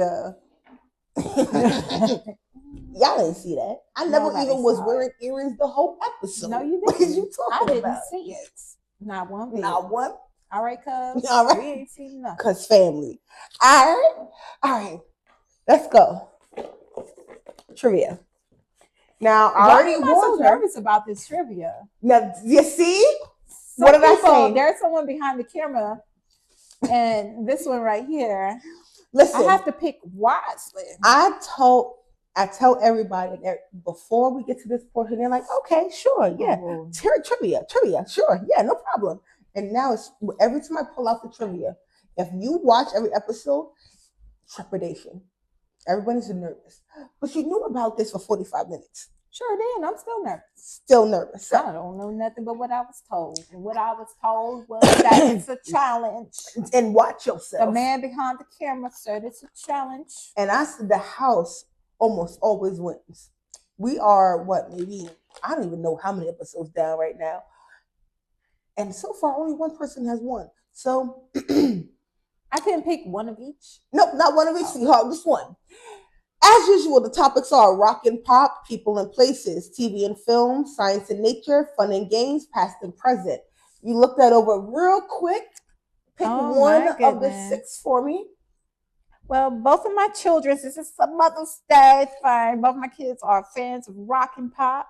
y'all didn't see that. I never even was wearing earrings the whole episode. No, you didn't. What is you talking about? I didn't see it. Not one bit. Not one. All right, cuz. All right. We ain't seen nothing. Cuz family. All right. Let's go. Trivia. Now, I already warned her. I'm so nervous about this trivia. Now, you see? What did I say? There's someone behind the camera, and this one right here. Listen, I have to pick wisely. I tell everybody that before we get to this portion, they're like, okay, sure, yeah. Trivia, sure, yeah, no problem. And now it's every time I pull out the trivia, if you watch every episode, trepidation. Everybody's nervous. But you knew about this for 45 minutes. Sure did. I'm still nervous. Still nervous. So. I don't know nothing but what I was told. And what I was told was that it's a challenge. And watch yourself. The man behind the camera said it's a challenge. And I said the house almost always wins. We are, maybe, I don't even know how many episodes down right now. And so far, only one person has won. So I couldn't pick one of each. Nope, not one of each. Oh. Just one. As usual, the topics are rock and pop, people and places, TV and film, science and nature, fun and games, past and present. You look that over real quick. Pick one of the 6 for me. Well, both of my children, this is a Mother's Day thing. Both of my kids are fans of rock and pop.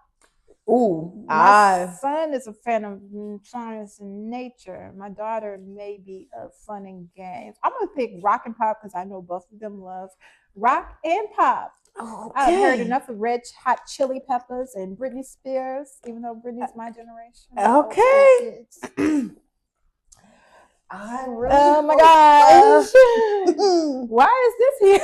Ooh, my son is a fan of science and nature. My daughter may be a fun and games. I'm gonna pick rock and pop because I know both of them love rock and pop. Okay. I've heard enough of Red Hot Chili Peppers and Britney Spears, even though Britney's my generation. Okay. I really oh my gosh. Why is this here?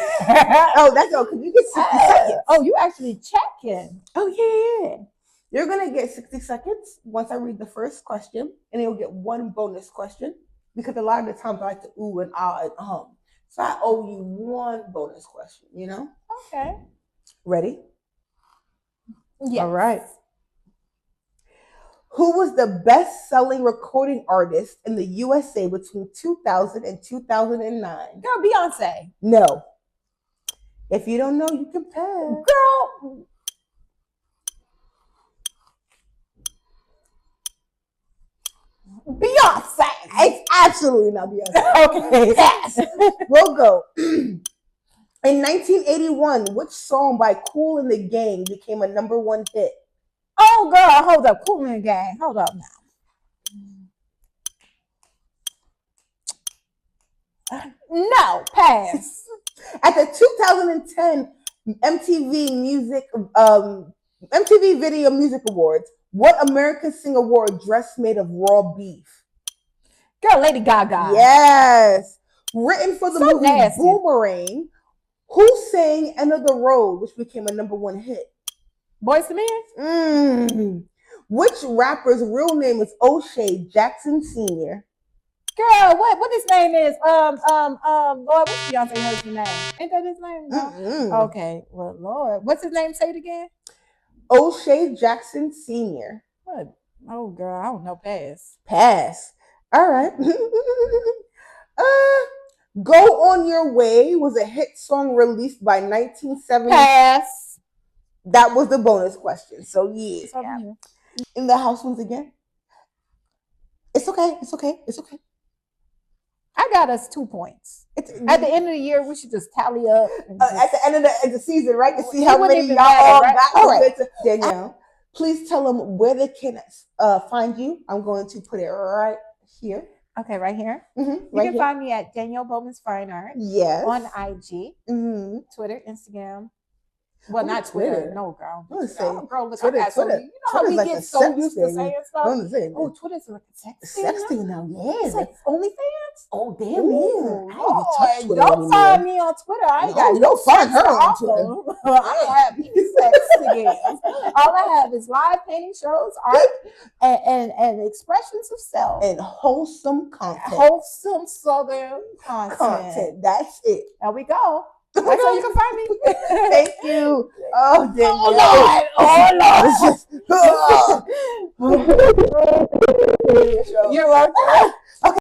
Oh, that's okay. You get 60 seconds. Oh, you actually checking. Oh, yeah. You're going to get 60 seconds once I read the first question, and you'll get 1 bonus question because a lot of the times I like to ooh and ah and So I owe you 1 bonus question, you know? Okay. Ready? Yes. All right. Who was the best-selling recording artist in the USA between 2000 and 2009? Girl, Beyonce. No. If you don't know, you can pass. Girl. Beyonce. It's absolutely not Beyonce. Okay. Pass. We'll go. In 1981, which song by Kool and the Gang became a #1 hit? Oh, girl, hold up. Kool and the Gang. Hold up now. No, pass. At the 2010 MTV Video Music Awards, what American Sing Award dress made of raw beef? Girl, Lady Gaga. Yes. Written for the movie Boomerang, who sang End of the Road, which became a #1 hit? Boyz II Men? Which rapper's real name is O'Shea Jackson Sr.? Girl, what his name is? Lord, what's Beyonce's husband's name? Ain't that his name? No? Okay, well, Lord, what's his name? Say it again. O'Shea Jackson Sr. What? Oh, girl, I don't know. Pass. Pass. All right. Go On Your Way was a hit song released by 1970. Pass. That was the bonus question. So, yeah. In the house once again. It's okay. It's okay. It's okay. I got us 2 points. At the end of the year, we should just tally up. At the end of the season, right? To see how many y'all all got. All right. Danielle, please tell them where they can find you. I'm going to put it right here. Okay, right here. Mm-hmm, you can find me at Danielle Bowman's Fine Art. Yes. On IG, Twitter, Instagram. Well, not Twitter. No, girl. Girl, look, Twitter, you know how we get so used to saying stuff? Oh, Twitter's like a sex thing now. Yeah. It's like OnlyFans? Oh, damn it. Oh, don't find me on Twitter. I ain't got don't find her on Twitter. I don't have these sex games. All I have is live painting shows, art, and expressions of self. And wholesome content. Wholesome Southern content. That's it. There we go. That's how you can find me. Thank you. Oh, Danielle. Oh, Lord. Oh, Lord. You're welcome.